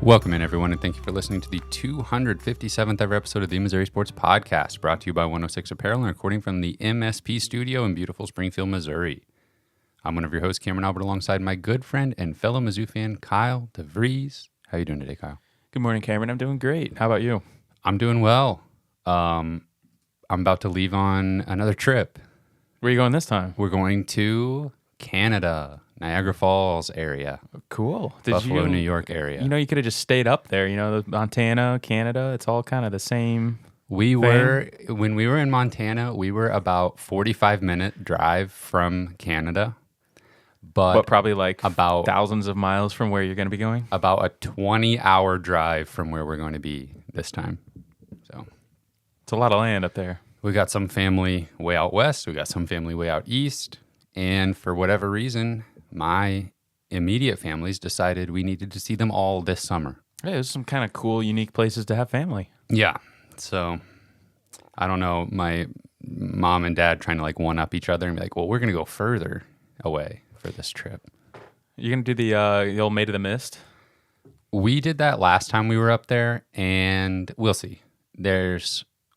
Welcome in, everyone, and thank you for listening to the 257th ever episode of the Missouri Sports Podcast, brought to you by 106 Apparel and recording from the MSP studio in beautiful Springfield, Missouri. I'm one of your hosts, Cameron Albert, alongside my good friend and fellow Mizzou fan, Kyle DeVries. How you doing today, Kyle? Good morning, Cameron. I'm doing great. How about you? I'm doing well. I'm about to leave on another trip. Where are you going this time? We're going to Canada, Niagara Falls area. Cool. Buffalo, New York area. You know, you could have just stayed up there. You know, Montana, Canada, it's all kind of the same. When we were in Montana, we were about 45-minute drive from Canada. But probably like about thousands of miles from where you're going to be going? About a 20-hour drive from where we're going to be this time. So it's a lot of land up there. We got some family way out west. We got some family way out east. And for whatever reason, my immediate families decided we needed to see them all this summer. Yeah, there's some kind of cool, unique places to have family. Yeah. So I don't know, my mom and dad trying to like one-up each other and be like, well, we're going to go further away for this trip. You're going to do the old Maid of the Mist? We did that last time we were up there, and we'll see.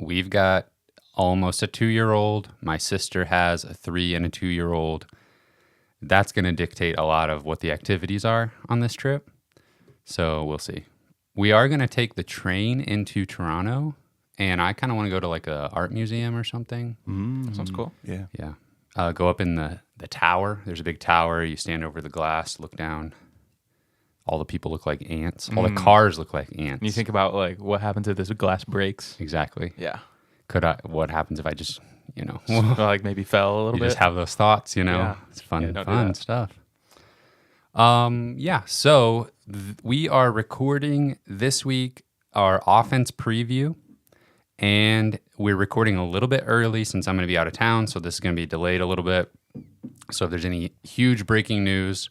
We've got almost a 2-year-old. My sister has a 3 and a 2-year-old. That's going to dictate a lot of what the activities are on this trip. So we'll see. We are going to take the train into Toronto, and I kind of want to go to like a art museum or something. That sounds cool. Yeah. Go up in the tower. There's a big tower. You stand over the glass, look down. All the people look like ants. All the cars look like ants. And you think about like what happens if this glass breaks. Exactly. Yeah. What happens if I just, like maybe fell a little bit? You just have those thoughts, Yeah. It's fun stuff. So we are recording this week our offense preview, and we're recording a little bit early since I'm going to be out of town, so this is going to be delayed a little bit. So if there's any huge breaking news,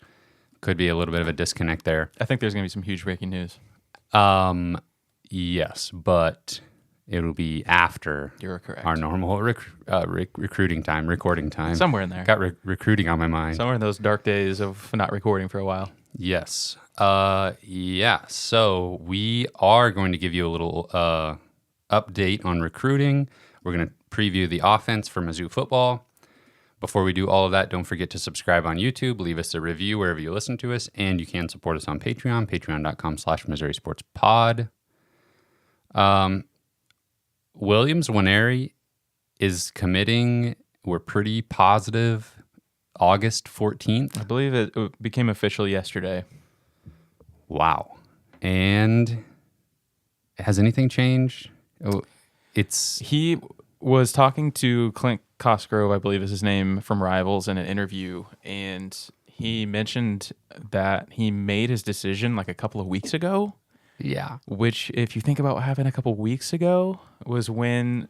could be a little bit of a disconnect there. I think there's going to be some huge breaking news. Yes, but it'll be after You're correct. our normal recording time. Somewhere in there. Got recruiting on my mind. Somewhere in those dark days of not recording for a while. Yes. So we are going to give you a little update on recruiting. We're going to preview the offense for Mizzou football. Before we do all of that, don't forget to subscribe on YouTube, leave us a review wherever you listen to us, and you can support us on Patreon, patreon.com/Missouri Sports Pod. Williams Nwaneri is committing. We're pretty positive August 14th. I believe it became official yesterday. Wow. And has anything changed? He was talking to Clint Cosgrove, I believe is his name, from Rivals in an interview, and he mentioned that he made his decision like a couple of weeks ago. Yeah. Which, if you think about what happened a couple of weeks ago, was when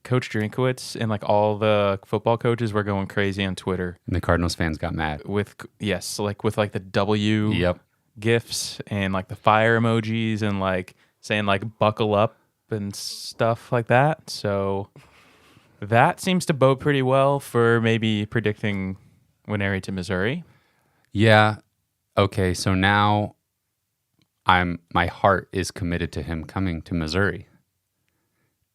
Coach Drinkowitz and like all the football coaches were going crazy on Twitter. And the Cardinals fans got mad. With the W gifs and like the fire emojis and like saying like buckle up and stuff like that. So that seems to bode pretty well for maybe predicting Nwaneri to Missouri. Yeah. Okay, so now my heart is committed to him coming to Missouri.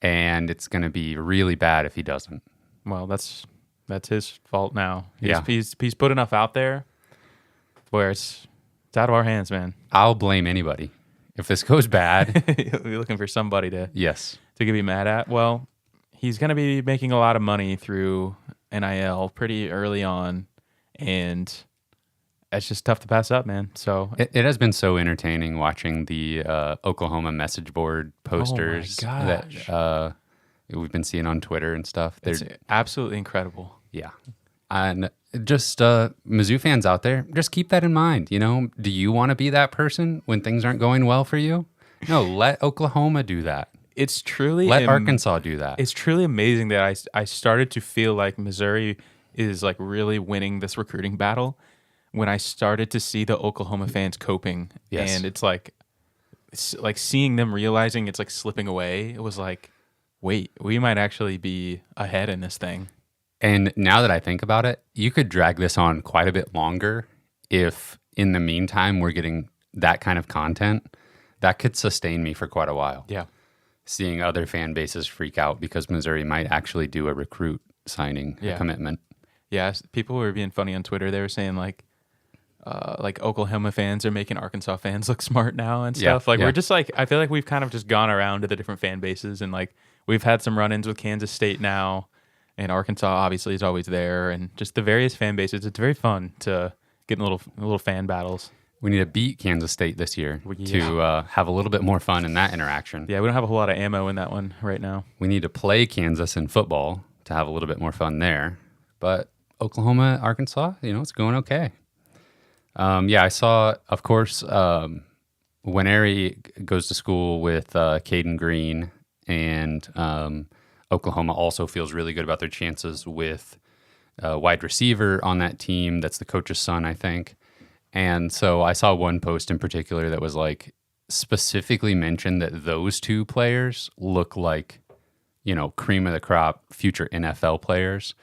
And it's going to be really bad if he doesn't. Well, that's his fault now. Yeah. He's put enough out there where it's out of our hands, man. I'll blame anybody. If this goes bad. You're looking for somebody to be mad at. Well, he's going to be making a lot of money through NIL pretty early on, and it's just tough to pass up, man. So it has been so entertaining watching the Oklahoma message board posters that we've been seeing on Twitter and stuff. It's absolutely incredible. Yeah. And just Mizzou fans out there, just keep that in mind. Do you want to be that person when things aren't going well for you? No, let Oklahoma do that. It's truly let Arkansas do that. It's truly amazing that I started to feel like Missouri is like really winning this recruiting battle when I started to see the Oklahoma fans coping. Yes. And it's like seeing them realizing it's like slipping away. It was like, wait, we might actually be ahead in this thing. And now that I think about it, you could drag this on quite a bit longer if in the meantime we're getting that kind of content, that could sustain me for quite a while. Yeah. Seeing other fan bases freak out because Missouri might actually do a recruit signing, a commitment. Yeah, people were being funny on Twitter. They were saying like Oklahoma fans are making Arkansas fans look smart now and stuff. We're just like, I feel like we've kind of just gone around to the different fan bases, and like we've had some run-ins with Kansas State now, and Arkansas obviously is always there, and just the various fan bases. It's very fun to get in little fan battles. We need to beat Kansas State this year to have a little bit more fun in that interaction. Yeah, we don't have a whole lot of ammo in that one right now. We need to play Kansas in football to have a little bit more fun there. But Oklahoma, Arkansas, it's going okay. I saw, of course, Nwaneri goes to school with Caden Green, and Oklahoma also feels really good about their chances with a wide receiver on that team. That's the coach's son, I think. And so I saw one post in particular that was like specifically mentioned that those two players look like, cream of the crop future NFL players.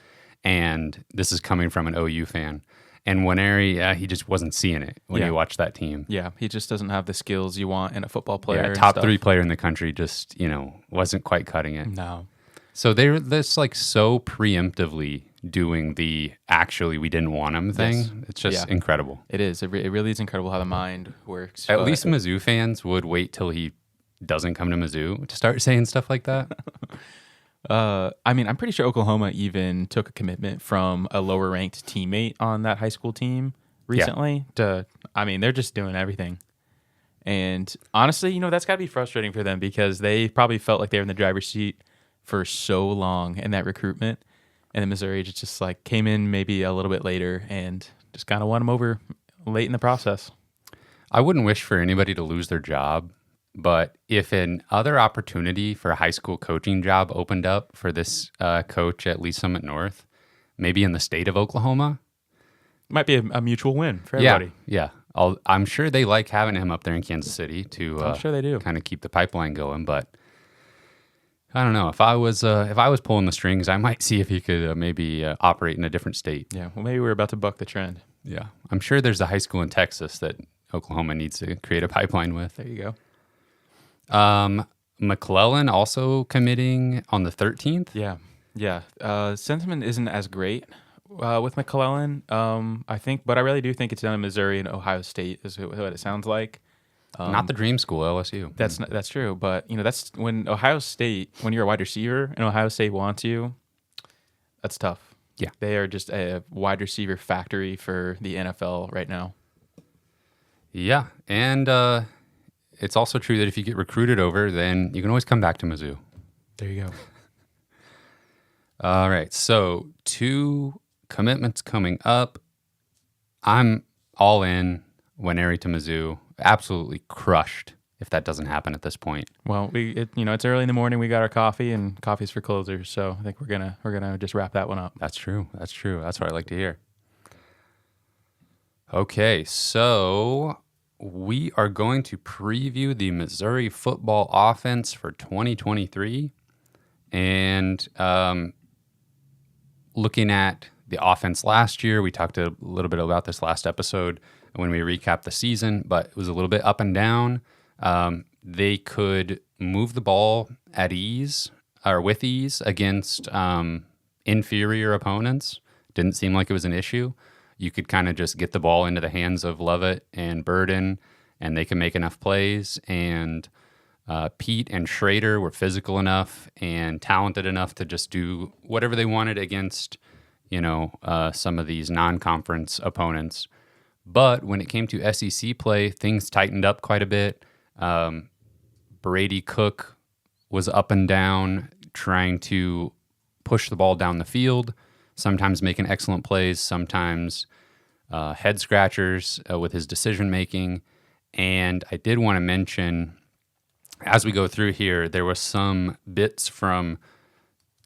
And this is coming from an OU fan. And Nwaneri, he just wasn't seeing it when you watch that team. Yeah, he just doesn't have the skills you want in a football player. Yeah, top 3 player in the country just, wasn't quite cutting it. No. So they're this like so preemptively doing the actually we didn't want him thing. Yes. It's just incredible. It is. It really is incredible how the mind works. At least Mizzou fans would wait till he doesn't come to Mizzou to start saying stuff like that. I'm pretty sure Oklahoma even took a commitment from a lower ranked teammate on that high school team recently. They're just doing everything. And honestly, that's got to be frustrating for them because they probably felt like they were in the driver's seat for so long in that recruitment. And then Missouri just like came in maybe a little bit later and just kind of won them over late in the process. I wouldn't wish for anybody to lose their job, but if an other opportunity for a high school coaching job opened up for this coach at Lee Summit North, maybe in the state of Oklahoma, might be a mutual win for everybody. Yeah. I'm sure they like having him up there in Kansas City to I'm sure they do. Kind of keep the pipeline going, but I don't know. If I was pulling the strings, I might see if he could maybe operate in a different state. Yeah, well, maybe we're about to buck the trend. Yeah, I'm sure there's a high school in Texas that Oklahoma needs to create a pipeline with. There you go. McClellan also committing on the 13th. Yeah. Sentiment isn't as great with McClellan, I think, but I really do think it's down in Missouri and Ohio State is what it sounds like. Not the dream school, LSU. That's true, but that's when Ohio State, when you're a wide receiver and Ohio State wants you, that's tough. Yeah, they are just a wide receiver factory for the NFL right now. Yeah, and it's also true that if you get recruited over, then you can always come back to Mizzou. There you go. All right, so 2 commitments coming up. I'm all in Nwaneri to Mizzou. Absolutely crushed if that doesn't happen at this point. Well, it's early in the morning. We got our coffee, and coffee's for closers. So I think we're gonna just wrap that one up. That's true. That's what I like to hear. Okay, so we are going to preview the Missouri football offense for 2023, and looking at the offense last year. We talked a little bit about this last episode when we recapped the season, but it was a little bit up and down. They could move the ball at ease or with ease against inferior opponents. Didn't seem like it was an issue. You could kind of just get the ball into the hands of Lovett and Burden, and they can make enough plays. And Pete and Schrader were physical enough and talented enough to just do whatever they wanted against, some of these non-conference opponents. But when it came to SEC play, things tightened up quite a bit. Brady Cook was up and down, trying to push the ball down the field, sometimes making excellent plays, sometimes head scratchers with his decision making. And I did want to mention, as we go through here, there was some bits from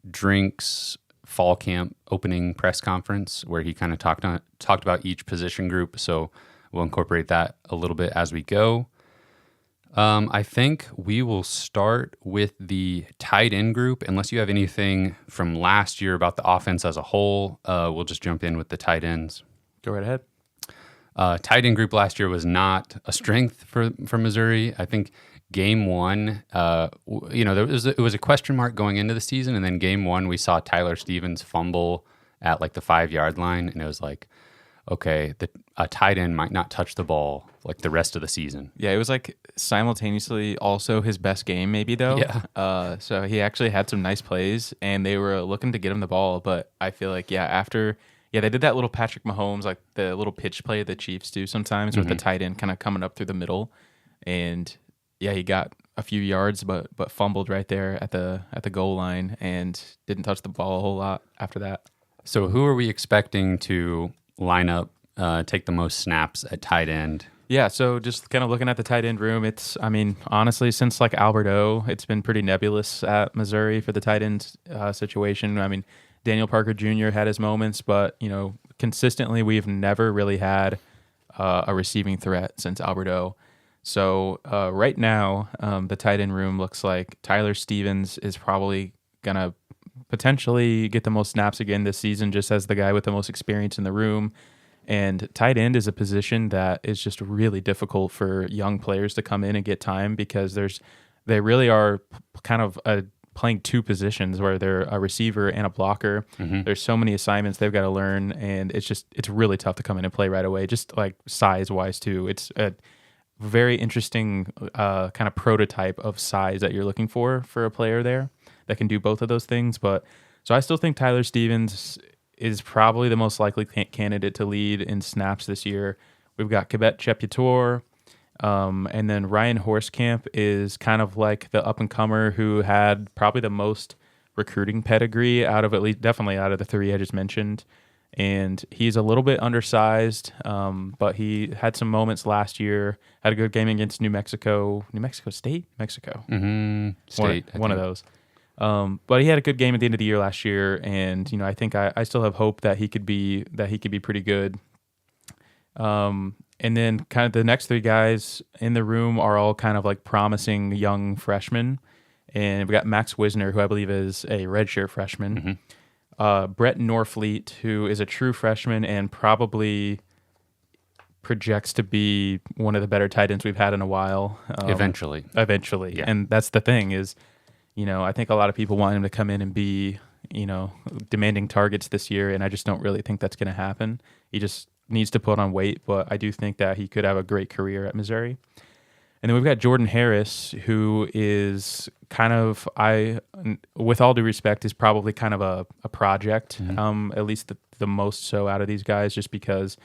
Drink's fall camp opening press conference where he kind of talked about each position group. So we'll incorporate that a little bit as we go. I think we will start with the tight end group. Unless you have anything from last year about the offense as a whole, we'll just jump in with the tight ends. Go right ahead. Tight end group last year was not a strength for Missouri. I think game one, it was a question mark going into the season, and then game one we saw Tyler Stevens fumble at like the 5-yard line, and it was like, okay, a tight end might not touch the ball like the rest of the season. Yeah, it was like simultaneously also his best game maybe though. Yeah. So he actually had some nice plays, and they were looking to get him the ball, but I feel like they did that little Patrick Mahomes, like the little pitch play the Chiefs do sometimes with the tight end kind of coming up through the middle, and yeah, he got a few yards, but fumbled right there at the goal line and didn't touch the ball a whole lot after that. So who are we expecting to line up, take the most snaps at tight end? Yeah, so just kind of looking at the tight end room, honestly, since like Alberto, it's been pretty nebulous at Missouri for the tight end situation. I mean, Daniel Parker Jr. had his moments, but, consistently we've never really had a receiving threat since Alberto. So right now, the tight end room looks like Tyler Stevens is probably going to potentially get the most snaps again this season, just as the guy with the most experience in the room. And tight end is a position that is just really difficult for young players to come in and get time, because they really are kind of playing two positions where they're a receiver and a blocker. Mm-hmm. There's so many assignments they've got to learn, and it's really tough to come in and play right away, just like size-wise too. It's a very interesting kind of prototype of size that you're looking for a player there that can do both of those things. But so I still think Tyler Stevens is probably the most likely candidate to lead in snaps this year. We've got Kibet Chepitor, and then Ryan Horskamp is kind of like the up-and-comer who had probably the most recruiting pedigree definitely out of the three I just mentioned. And he's a little bit undersized, but he had some moments last year, had a good game against New Mexico State? Mexico. Mm-hmm. State. One of those. But he had a good game at the end of the year last year, and I think I still have hope that he could be pretty good. And then kind of the next three guys in the room are all kind of like promising young freshmen, and we got Max Wisner, who I believe is a redshirt freshman. Mm-hmm. Brett Norfleet, who is a true freshman and probably projects to be one of the better tight ends we've had in a while. Eventually, yeah. And that's the thing is, I think a lot of people want him to come in and be, demanding targets this year, and I just don't really think that's going to happen. He just needs to put on weight, but I do think that he could have a great career at Missouri. And then we've got Jordan Harris, who is kind of, with all due respect, is probably kind of a project, mm-hmm. At least the most so out of these guys, just because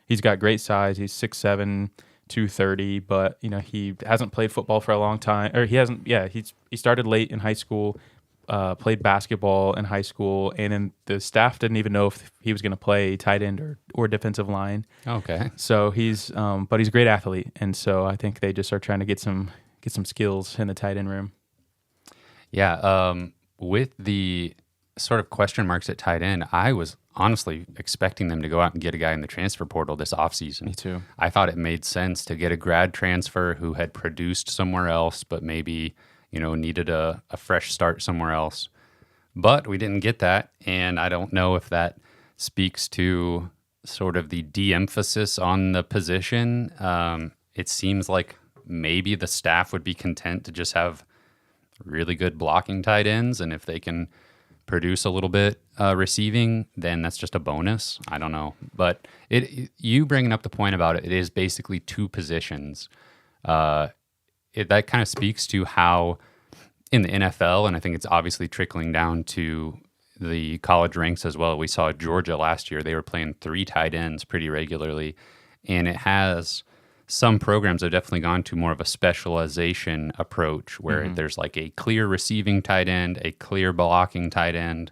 he's got great size. He's 6'7", 230, but he hasn't played football for a long time, or he started late in high school, played basketball in high school, and then the staff didn't even know if he was going to play tight end or defensive line. Okay. So he's a great athlete, and so I think they just are trying to get some skills in the tight end room. Yeah, with the sort of question marks at tight end, I was honestly expecting them to go out and get a guy in the transfer portal this offseason. Me too. I thought it made sense to get a grad transfer who had produced somewhere else, but maybe, needed a fresh start somewhere else. But we didn't get that, and I don't know if that speaks to sort of the de-emphasis on the position. It seems like maybe the staff would be content to just have really good blocking tight ends, and if they can produce a little bit receiving, then that's just a bonus. I don't know. But you bringing up the point about it is basically two positions. That kind of speaks to how in the NFL, and I think it's obviously trickling down to the college ranks as well. We saw Georgia last year. They were playing three tight ends pretty regularly, and it has some programs have definitely gone to more of a specialization approach where mm-hmm. there's like a clear receiving tight end, a clear blocking tight end,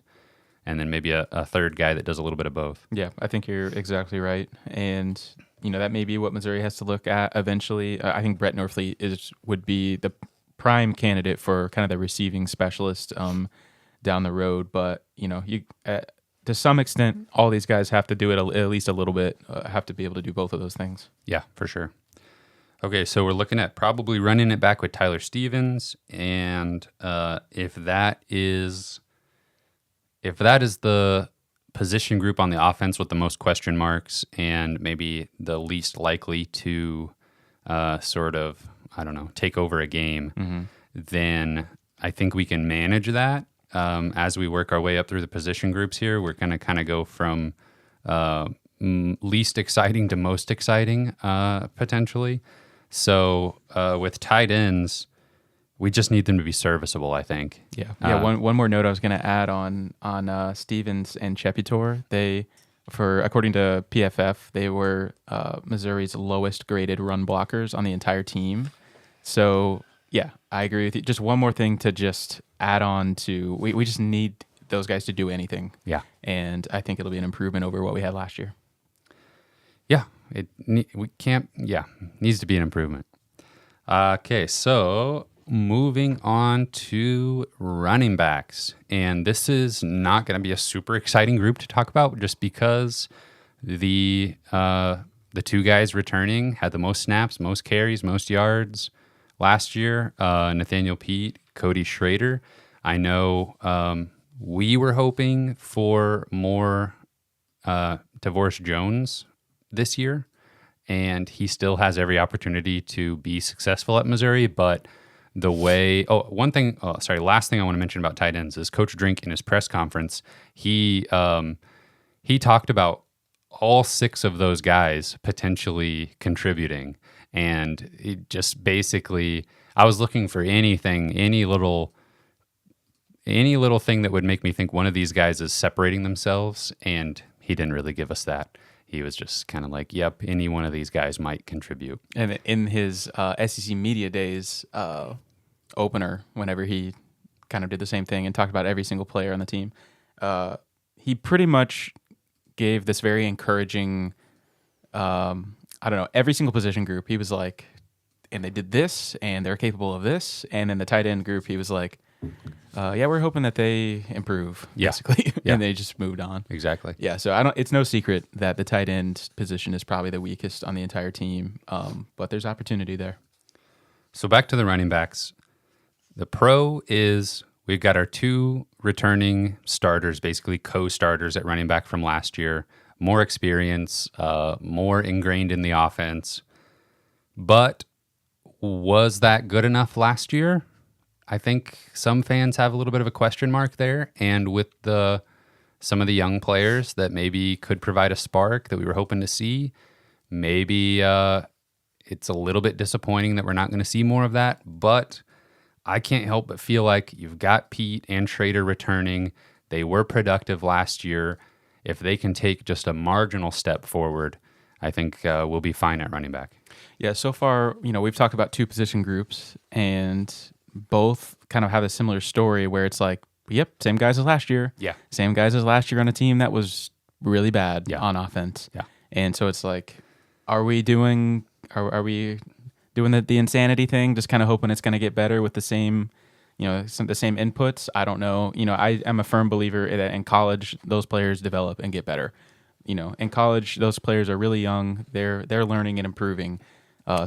and then maybe a third guy that does a little bit of both. Yeah, I think you're exactly right. And, that may be what Missouri has to look at eventually. I think Brett Norfleet would be the prime candidate for kind of the receiving specialist down the road. But, to some extent, all these guys have to do it at least a little bit, have to be able to do both of those things. Yeah, for sure. Okay, so we're looking at probably running it back with Tyler Stevens, and if that is the position group on the offense with the most question marks and maybe the least likely to sort of, I don't know, take over a game, then I think we can manage that. As we work our way up through the position groups here, we're going to kind of go from least exciting to most exciting, potentially. So with tight ends, we just need them to be serviceable, I think. Yeah. One more note I was going to add on Stevens and Chepitor. According to PFF, they were Missouri's lowest graded run blockers on the entire team. So yeah, I agree with you. Just one more thing to just add on to, we just need those guys to do anything. Yeah. And I think it'll be an improvement over what we had last year. Yeah. Needs to be an improvement. Okay, so moving on to running backs. And this is not going to be a super exciting group to talk about just because the two guys returning had the most snaps, most carries, most yards last year. Nathaniel Pete, Cody Schrader. I know we were hoping for more DeVorce Jones this year, and he still has every opportunity to be successful at Missouri, but last thing I want to mention about tight ends is Coach Drink in his press conference, he talked about all 6 of those guys potentially contributing, and it just basically, I was looking for any little thing that would make me think one of these guys is separating themselves, and he didn't really give us that. He was just kind of like, yep, any one of these guys might contribute. And in his SEC Media Days opener, whenever he kind of did the same thing and talked about every single player on the team, he pretty much gave this very encouraging, every single position group. He was like, and they did this, and they're capable of this. And then the tight end group, he was like, we're hoping that they improve, basically. Yeah. And they just moved on. Exactly. Yeah, so it's no secret that the tight end position is probably the weakest on the entire team, but there's opportunity there. So back to the running backs. The pro is we've got our 2 returning starters, basically co-starters at running back from last year. More experience, more ingrained in the offense. But was that good enough last year? I think some fans have a little bit of a question mark there. And with some of the young players that maybe could provide a spark that we were hoping to see, maybe it's a little bit disappointing that we're not going to see more of that. But I can't help but feel like you've got Pete and Schrader returning. They were productive last year. If they can take just a marginal step forward, I think we'll be fine at running back. Yeah, so far, we've talked about 2 position groups, and both kind of have a similar story where it's like, yep, same guys as last year. Yeah. Same guys as last year on a team that was really bad on offense. Yeah. And so it's like, are we doing the insanity thing, just kind of hoping it's going to get better with the same, the same inputs? I don't know. I am a firm believer that in college, those players develop and get better. In college, those players are really young. They're learning and improving.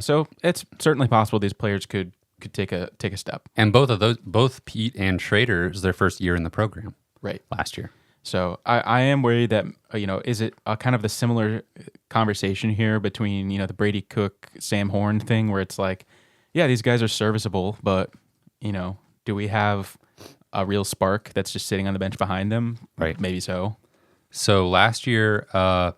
So it's certainly possible these players could take a step. And both Pete and Schrader is their first year in the program, right, last year. So I am worried that is it a kind of the similar conversation here between the Brady Cook Sam Horn thing where it's like, yeah, these guys are serviceable, but do we have a real spark that's just sitting on the bench behind them? Right, maybe so. So last year,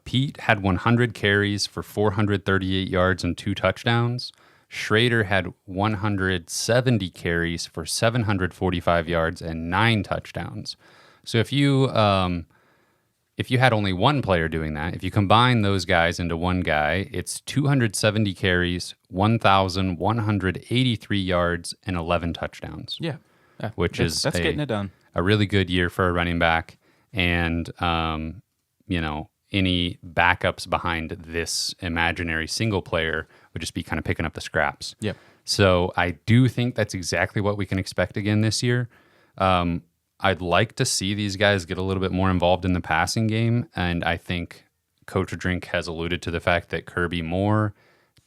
Pete had 100 carries for 438 yards and 2 touchdowns. Schrader had 170 carries for 745 yards and 9 touchdowns. So if you had only one player doing that, if you combine those guys into one guy, it's 270 carries, 1,183 yards, and 11 touchdowns. Yeah, that's getting it done. A really good year for a running back. And, any backups behind this imaginary single player would just be kind of picking up the scraps. Yep. So I do think that's exactly what we can expect again this year. I'd like to see these guys get a little bit more involved in the passing game. And I think Coach Drink has alluded to the fact that Kirby Moore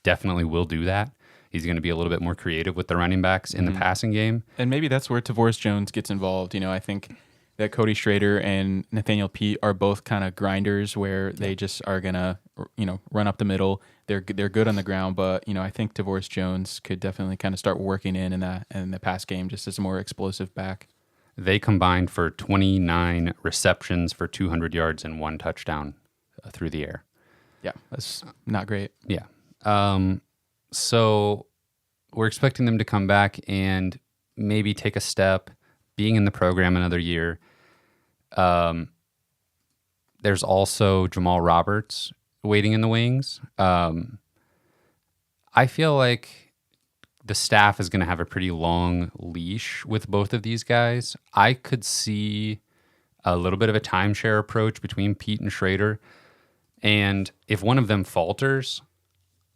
definitely will do that. He's going to be a little bit more creative with the running backs in the passing game. And maybe that's where DeVorce Jones gets involved. I think that Cody Schrader and Nathaniel Pete are both kind of grinders where they just are gonna, run up the middle. They're good on the ground, but I think DeVorce Jones could definitely kind of start working in the pass game just as a more explosive back. They combined for 29 receptions for 200 yards and 1 touchdown through the air. Yeah, that's not great. Yeah. So we're expecting them to come back and maybe take a step, being in the program another year. There's also Jamal Roberts waiting in the wings. I feel like the staff is going to have a pretty long leash with both of these guys. I could see a little bit of a timeshare approach between Pete and Schrader. And if one of them falters,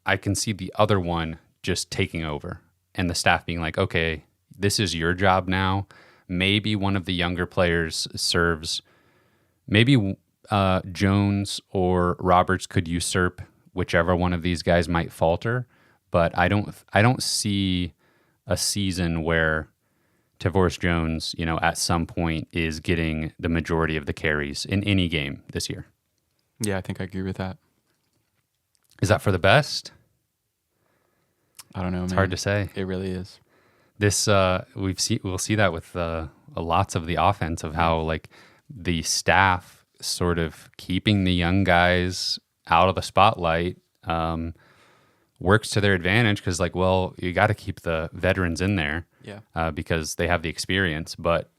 I can see the other one just taking over and the staff being like, okay, this is your job now. Maybe one of the younger players serves, maybe Jones or Roberts could usurp whichever one of these guys might falter. But I don't see a season where DeVorce Jones, at some point is getting the majority of the carries in any game this year. Yeah, I think I agree with that. Is that for the best? I don't know. It's hard to say. It really is. This we'll see that with lots of the offense of how like the staff sort of keeping the young guys out of the spotlight works to their advantage because you got to keep the veterans in there because they have the experience, but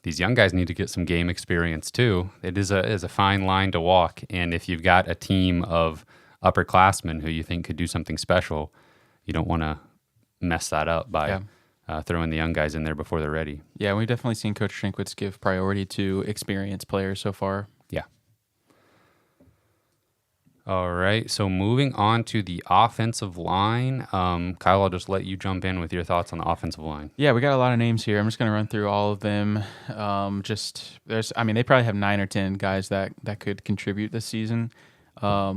these young guys need to get some game experience too. It is a fine line to walk, and if you've got a team of upperclassmen who you think could do something special, you don't want to mess that up by throwing the young guys in there before they're ready. Yeah, we've definitely seen Coach Drinkwitz give priority to experienced players so far. Yeah. All right, so moving on to the offensive line. Kyle, I'll just let you jump in with your thoughts on the offensive line. Yeah, we got a lot of names here. I'm just going to run through all of them. They probably have 9 or 10 guys that could contribute this season. But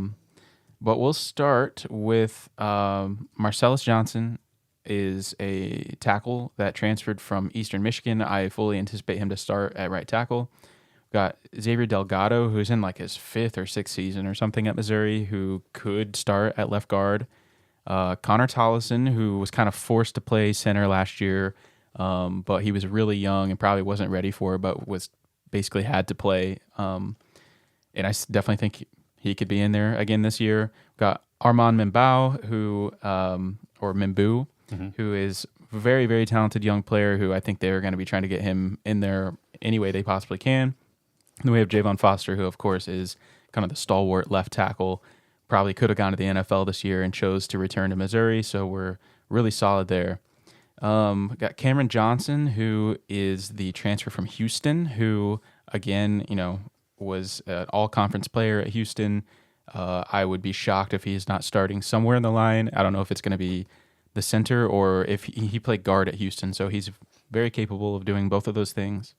we'll start with Marcellus Johnson is a tackle that transferred from Eastern Michigan. I fully anticipate him to start at right tackle. Got Xavier Delgado, who's in like his 5th or 6th season or something at Missouri, who could start at left guard. Connor Tollison, who was kind of forced to play center last year, but he was really young and probably wasn't ready for it, but was basically had to play. And I definitely think he could be in there again this year. Got Armand Mimbou, who is a very, very talented young player who I think they're going to be trying to get him in there any way they possibly can. And then we have Javon Foster, who, of course, is kind of the stalwart left tackle. Probably could have gone to the NFL this year and chose to return to Missouri, so we're really solid there. Got Cameron Johnson, who is the transfer from Houston, who, again, was an all-conference player at Houston. I would be shocked if he's not starting somewhere in the line. I don't know if it's going to be the center or if he played guard at Houston, so he's very capable of doing both of those things.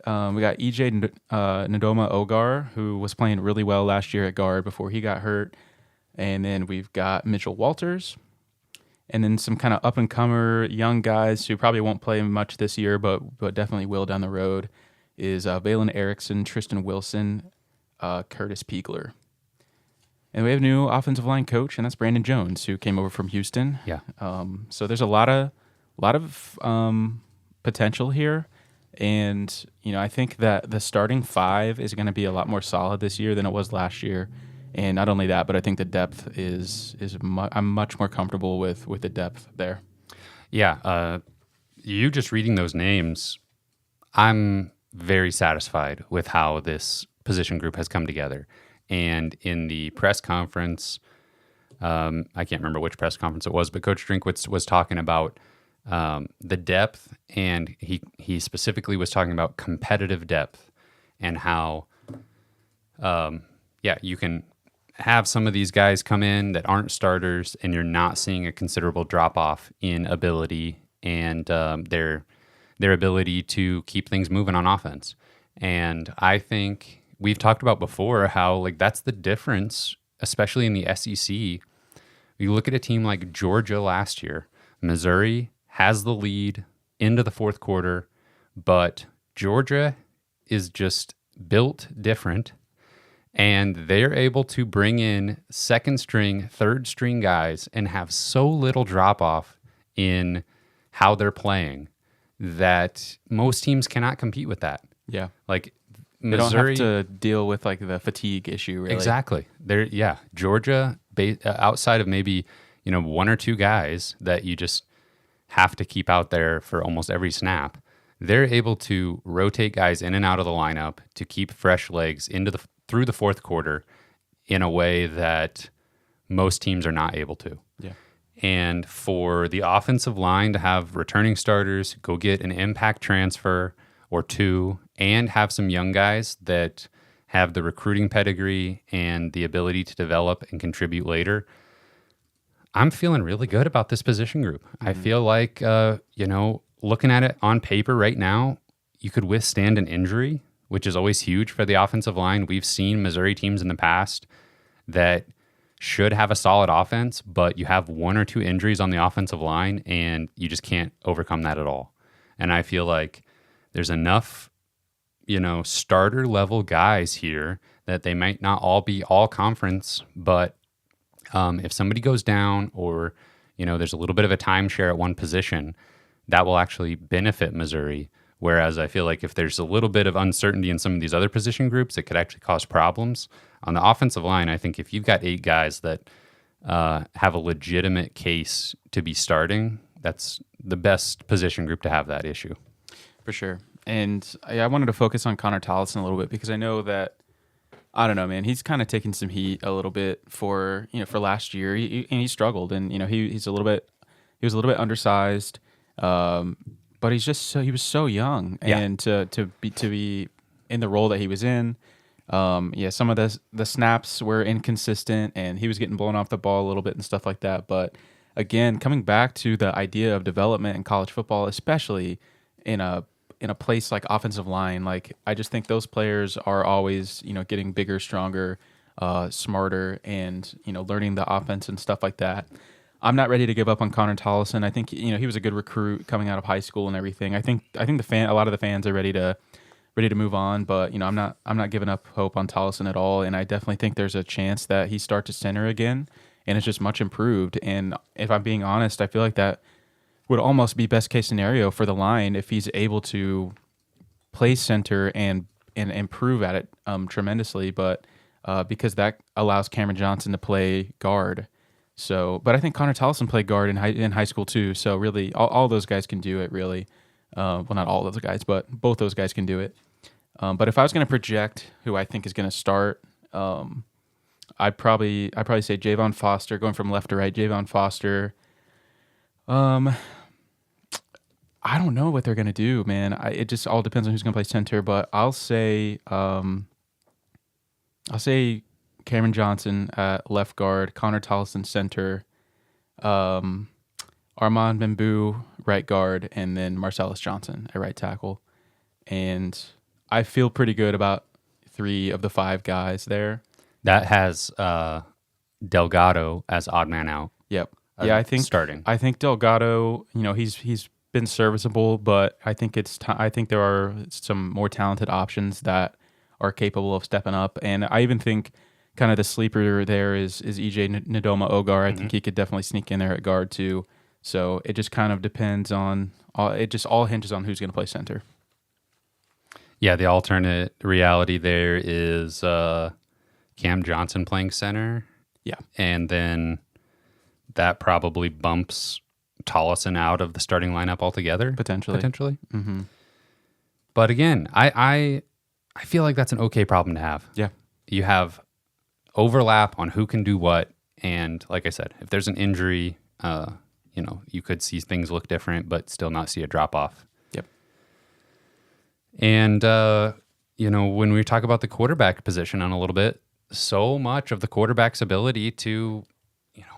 We got EJ Ndoma Ogar, who was playing really well last year at guard before he got hurt. And then we've got Mitchell Walters. And then some kind of up-and-comer young guys who probably won't play much this year, but definitely will down the road, is Valen Erickson, Tristan Wilson, Curtis Piegler. And we have a new offensive line coach, and that's Brandon Jones, who came over from Houston. Yeah. So there's a lot of potential here. And, I think that the starting 5 is going to be a lot more solid this year than it was last year. And not only that, but I think the depth I'm much more comfortable with the depth there. Yeah. You just reading those names, I'm very satisfied with how this position group has come together. And in the press conference, I can't remember which press conference it was, but Coach Drinkwitz was talking about the depth, and he specifically was talking about competitive depth and how, you can have some of these guys come in that aren't starters, and you're not seeing a considerable drop off in ability and their ability to keep things moving on offense. And I think we've talked about before how that's the difference, especially in the SEC. You look at a team like Georgia last year, Missouri has the lead into the fourth quarter, but Georgia is just built different, and they're able to bring in second string, third string guys and have so little drop off in how they're playing that most teams cannot compete with that. Yeah. Like They Missouri, don't have to deal with like the fatigue issue, really. exactly. Georgia, outside of maybe, one or two guys that you just have to keep out there for almost every snap, they're able to rotate guys in and out of the lineup to keep fresh legs through the fourth quarter in a way that most teams are not able to. Yeah. And for the offensive line to have returning starters, go get an impact transfer or two, and have some young guys that have the recruiting pedigree and the ability to develop and contribute later, I'm feeling really good about this position group. I feel like, looking at it on paper right now, you could withstand an injury, which is always huge for the offensive line. We've seen Missouri teams in the past that should have a solid offense, but you have one or two injuries on the offensive line and you just can't overcome that at all. And I feel like there's enough, starter level guys here that they might not all be all conference, but if somebody goes down or, there's a little bit of a timeshare at one position, that will actually benefit Missouri. Whereas I feel like if there's a little bit of uncertainty in some of these other position groups, it could actually cause problems. On the offensive line, I think if you've got 8 guys that have a legitimate case to be starting, that's the best position group to have that issue. For sure. And I wanted to focus on Connor Tollison a little bit because I know that, I don't know, man, he's kind of taken some heat a little bit for last year. And he struggled, and he was a little bit undersized, but he was so young, and to be in the role that he was in, some of the snaps were inconsistent, and he was getting blown off the ball a little bit and stuff like that. But again, coming back to the idea of development in college football, especially in a place like offensive line, like I just think those players are always, getting bigger, stronger, smarter, and, learning the offense and stuff like that. I'm not ready to give up on Connor Tollison. I think, he was a good recruit coming out of high school and everything. I think a lot of the fans are ready to move on, but, I'm not giving up hope on Tollison at all. And I definitely think there's a chance that he starts to center again, and it's just much improved. And if I'm being honest, I feel like that would almost be best case scenario for the line if he's able to play center and improve at it tremendously. But because that allows Cameron Johnson to play guard. So, but I think Connor Tollison played guard in high school too. So really, all those guys can do it. Really, well, not all those guys, but both those guys can do it. But if I was going to project who I think is going to start, I'd probably say Javon Foster, going from left to right. Javon Foster. I don't know what they're gonna do, man. It just all depends on who's gonna play center. But I'll say Cameron Johnson at left guard, Connor Tollison center, Armand Bamboo right guard, and then Marcellus Johnson at right tackle. And I feel pretty good about 3 of the 5 guys there. That has Delgado as odd man out. Yep. Yeah, I think starting. I think Delgado, he's been serviceable, but I think I think there are some more talented options that are capable of stepping up. And I even think kind of the sleeper there is EJ Ndoma Ogar. I think he could definitely sneak in there at guard too. So it just kind of depends on it just all hinges on who's going to play center. Yeah, the alternate reality there is Cam Johnson playing center. Yeah. And then that probably bumps Tollison out of the starting lineup altogether. Potentially. Mm-hmm. But again, I feel like that's an okay problem to have. Yeah. You have overlap on who can do what. And like I said, if there's an injury, you could see things look different, but still not see a drop off. Yep. And, when we talk about the quarterback position on a little bit, so much of the quarterback's ability to,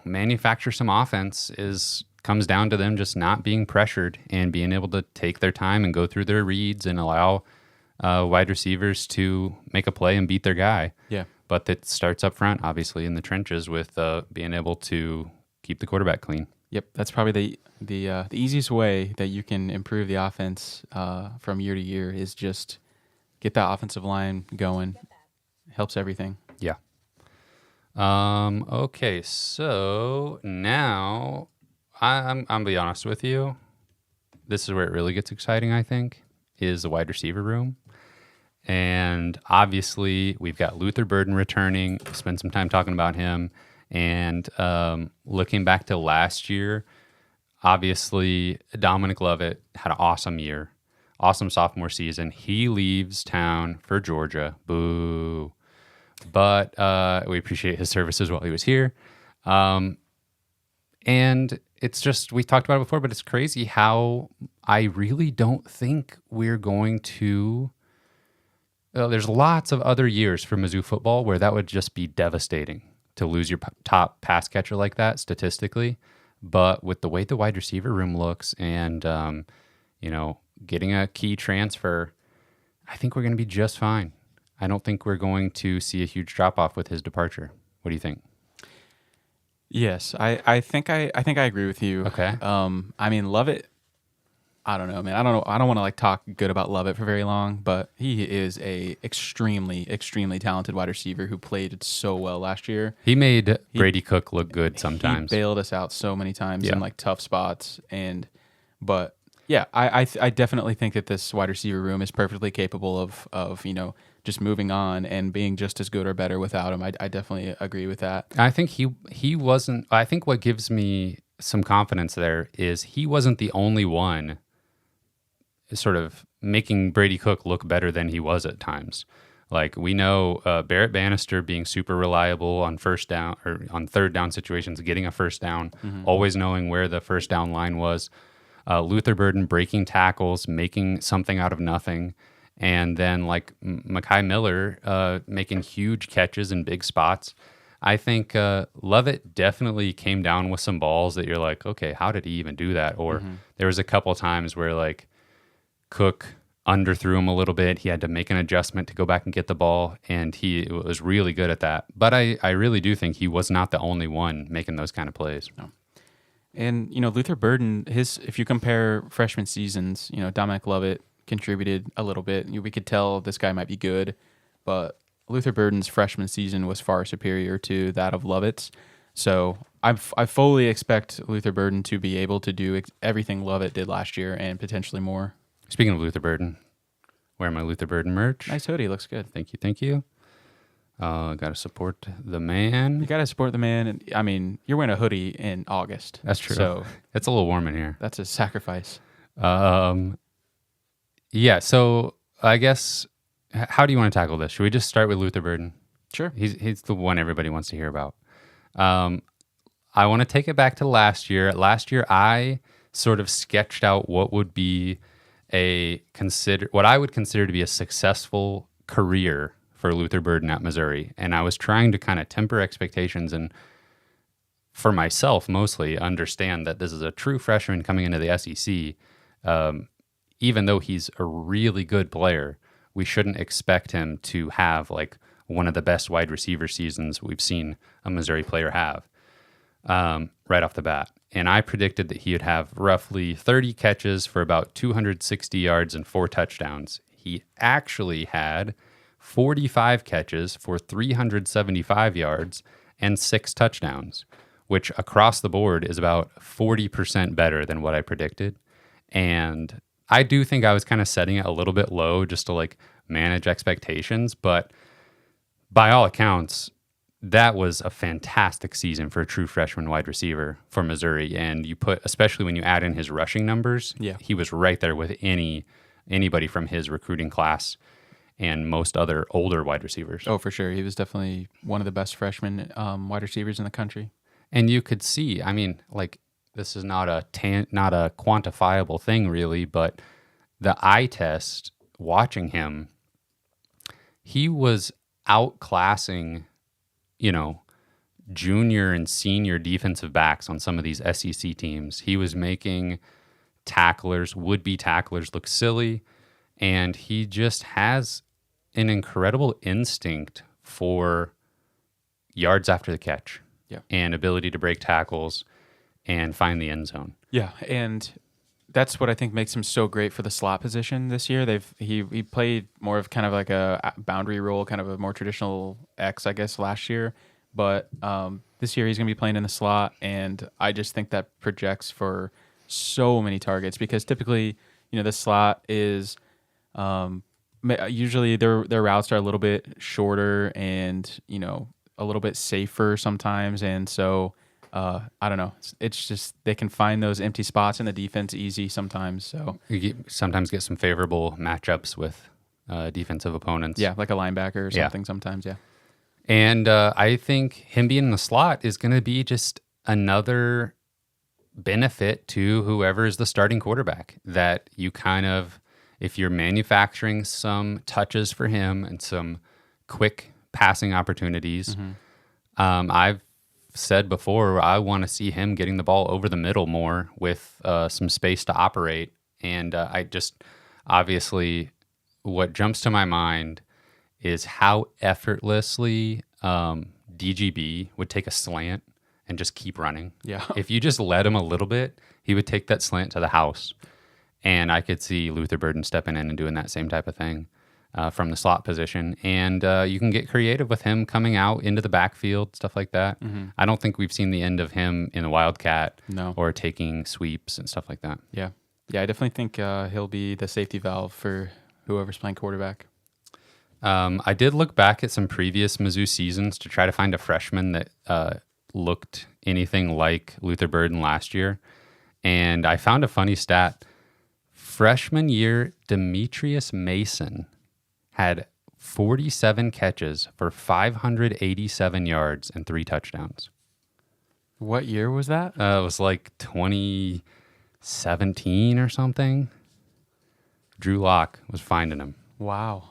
manufacture some offense comes down to them just not being pressured and being able to take their time and go through their reads and allow wide receivers to make a play and beat their guy. Yeah. But it starts up front, obviously, in the trenches with being able to keep the quarterback clean. Yep, that's probably the easiest way that you can improve the offense from year to year is just get that offensive line going. Helps everything. Yeah. Okay, so now I'm gonna be honest with you. This is where it really gets exciting, I think, is the wide receiver room. And obviously, we've got Luther Burden returning. Spend some time talking about him. And looking back to last year, obviously, Dominic Lovett had an awesome year, awesome sophomore season. He leaves town for Georgia. Boo. But we appreciate his services while he was here. And it's just, we talked about it before, but it's crazy how I really don't think we're going to. There's lots of other years for Mizzou football where that would just be devastating to lose your top pass catcher like that statistically. But with the way the wide receiver room looks and, getting a key transfer, I think we're going to be just fine. I don't think we're going to see a huge drop off with his departure. What do you think? Yes, I think I agree with you. Okay. I mean, Lovett. I don't know, man. I don't know. I don't want to like talk good about Lovett for very long, but he is a extremely, extremely talented wide receiver who played so well last year. He made Brady Cook look good sometimes. He bailed us out so many times in like tough spots, but yeah, I definitely think that this wide receiver room is perfectly capable of just moving on and being just as good or better without him. I definitely agree with that. I think he wasn't. I think what gives me some confidence there is he wasn't the only one sort of making Brady Cook look better than he was at times. Like we know Barrett Bannister being super reliable on first down or on third down situations, getting a first down, always knowing where the first down line was. Luther Burden breaking tackles, making something out of nothing. And then like Mekhi Miller making huge catches in big spots. I think Lovett definitely came down with some balls that you're like, okay, how did he even do that? Or there was a couple times where like Cook underthrew him a little bit. He had to make an adjustment to go back and get the ball, and he was really good at that. But I really do think he was not the only one making those kind of plays. No. And, Luther Burden, if you compare freshman seasons, Dominic Lovett contributed a little bit. We could tell this guy might be good, but Luther Burden's freshman season was far superior to that of Lovett's. So I fully expect Luther Burden to be able to do everything Lovett did last year and potentially more. Speaking of Luther Burden, wearing my Luther Burden merch. Nice hoodie, looks good. Thank you. Got to support the man. You got to support the man. And, I mean, you're wearing a hoodie in August. That's true. So it's a little warm in here. That's a sacrifice. Yeah, so I guess, how do you want to tackle this? Should we just start with Luther Burden? Sure. He's the one everybody wants to hear about. I want to take it back to last year. Last year, I sort of sketched out what would be what I would consider to be a successful career for Luther Burden at Missouri. And I was trying to kind of temper expectations and for myself mostly understand that this is a true freshman coming into the SEC. Even though he's a really good player, we shouldn't expect him to have like one of the best wide receiver seasons we've seen a Missouri player have right off the bat. And I predicted that he would have roughly 30 catches for about 260 yards and 4 touchdowns. He actually had 45 catches for 375 yards and 6 touchdowns, which across the board is about 40% better than what I predicted. And I do think I was kind of setting it a little bit low just to like manage expectations, but by all accounts, that was a fantastic season for a true freshman wide receiver for Missouri. And especially when you add in his rushing numbers, he was right there with anybody from his recruiting class and most other older wide receivers. Oh, for sure. He was definitely one of the best freshman wide receivers in the country. And you could see, I mean, like, this is not a quantifiable thing really, but the eye test watching him, he was outclassing, junior and senior defensive backs on some of these SEC teams. He was making would-be tacklers look silly, and he just has an incredible instinct for yards after the catch and ability to break tackles. and find the end zone. Yeah, and that's what I think makes him so great for the slot position this year. He played more of kind of like a boundary role, kind of a more traditional X, I guess, last year. But this year he's going to be playing in the slot, and I just think that projects for so many targets because typically, the slot is usually their routes are a little bit shorter and a little bit safer sometimes, and so. I don't know. It's just they can find those empty spots in the defense easy sometimes. So you sometimes get some favorable matchups with defensive opponents. Yeah, like a linebacker or something sometimes, yeah. And I think him being in the slot is going to be just another benefit to whoever is the starting quarterback, that you kind of, if you're manufacturing some touches for him and some quick passing opportunities, I've said before, I want to see him getting the ball over the middle more with some space to operate. And I just, obviously, what jumps to my mind is how effortlessly DGB would take a slant and just keep running. Yeah. If you just let him a little bit, he would take that slant to the house. And I could see Luther Burden stepping in and doing that same type of thing from the slot position. And you can get creative with him coming out into the backfield, stuff like that. I don't think we've seen the end of him in the Wildcat or taking sweeps and stuff like that. Yeah. Yeah, I definitely think he'll be the safety valve for whoever's playing quarterback. I did look back at some previous Mizzou seasons to try to find a freshman that looked anything like Luther Burden last year. And I found a funny stat. Freshman year, Demetrius Mason had 47 catches for 587 yards and 3 touchdowns. What year was that? It was like 2017 or something. Drew Lock was finding him. Wow.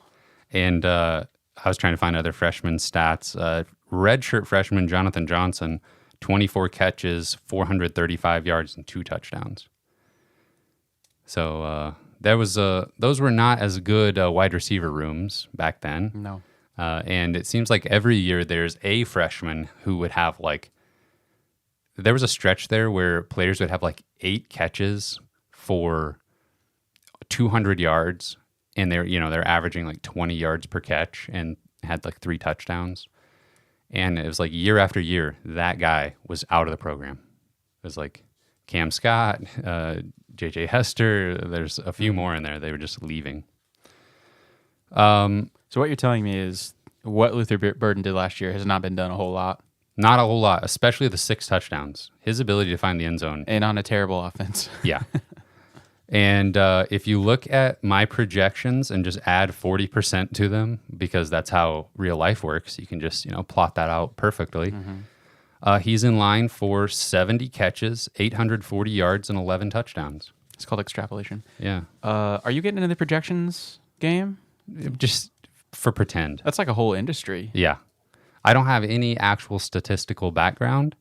And I was trying to find other freshman stats. Redshirt freshman Jonathan Johnson, 24 catches, 435 yards, and 2 touchdowns. So those were not as good wide receiver rooms back then. No. And it seems like every year there's a freshman who would have there was a stretch there where players would have 8 catches for 200 yards, and they're averaging 20 yards per catch and had 3 touchdowns. And it was year after year, that guy was out of the program. It was Cam Scott, JJ Hester, there's a few more in there. They were just leaving. So what you're telling me is what Luther Burden did last year has not been done a whole lot. Not a whole lot, especially the 6 touchdowns. His ability to find the end zone. And on a terrible offense. Yeah. And if you look at my projections and just add 40% to them, because that's how real life works, you can just, plot that out perfectly. He's in line for 70 catches, 840 yards, and 11 touchdowns. It's called extrapolation. Yeah. Are you getting into the projections game? Just for pretend. That's like a whole industry. Yeah. I don't have any actual statistical background.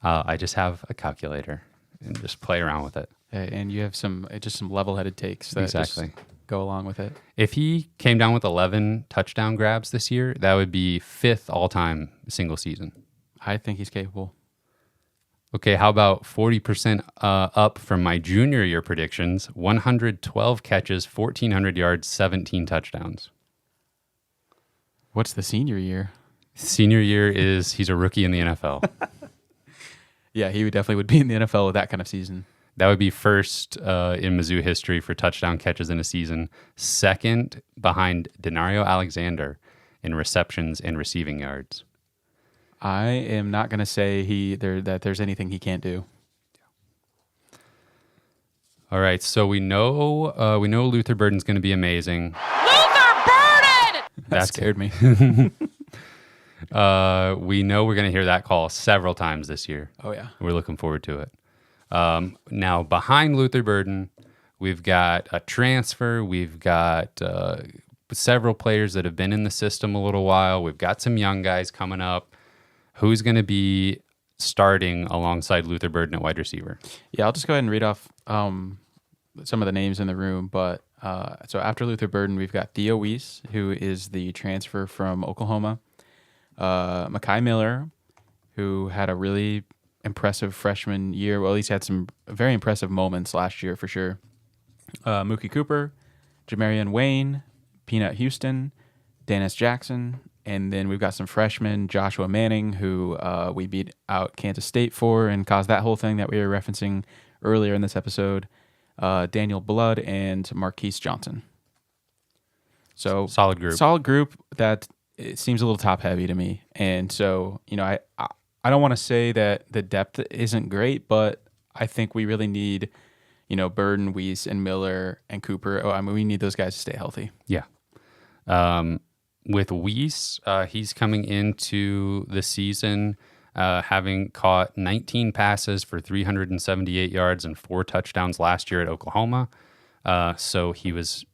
I just have a calculator and just play around with it. And you have some level-headed takes that just go along with it. If he came down with 11 touchdown grabs this year, that would be 5th all-time single season. I think he's capable. Okay, how about 40% up from my junior year predictions? 112 catches, 1,400 yards, 17 touchdowns. What's the senior year? Senior year is he's a rookie in the NFL. Yeah, he definitely would be in the NFL with that kind of season. That would be first in Mizzou history for touchdown catches in a season. Second behind Denario Alexander in receptions and receiving yards. I am not going to say that there's anything he can't do. All right, so we know Luther Burden's going to be amazing. Luther Burden! That scared me. We know we're going to hear that call several times this year. Oh, yeah. We're looking forward to it. Now, behind Luther Burden, we've got a transfer. We've got several players that have been in the system a little while. We've got some young guys coming up. Who's going to be starting alongside Luther Burden at wide receiver? Yeah, I'll just go ahead and read off some of the names in the room. But so after Luther Burden, we've got Theo Weiss, who is the transfer from Oklahoma. Mekhi Miller, who had a really impressive freshman year. Well, at least had some very impressive moments last year for sure. Mookie Cooper, Jamarian Wayne, Peanut Houston, Dennis Jackson, and then we've got some freshmen, Joshua Manning, who we beat out Kansas State for and caused that whole thing that we were referencing earlier in this episode, Daniel Blood, and Marquise Johnson. So solid group that it seems a little top heavy to me. And so, I don't want to say that the depth isn't great, but I think we really need, Burden, Weiss, and Miller and Cooper. We need those guys to stay healthy. Yeah. With Weiss, he's coming into the season having caught 19 passes for 378 yards and 4 touchdowns last year at Oklahoma. So he was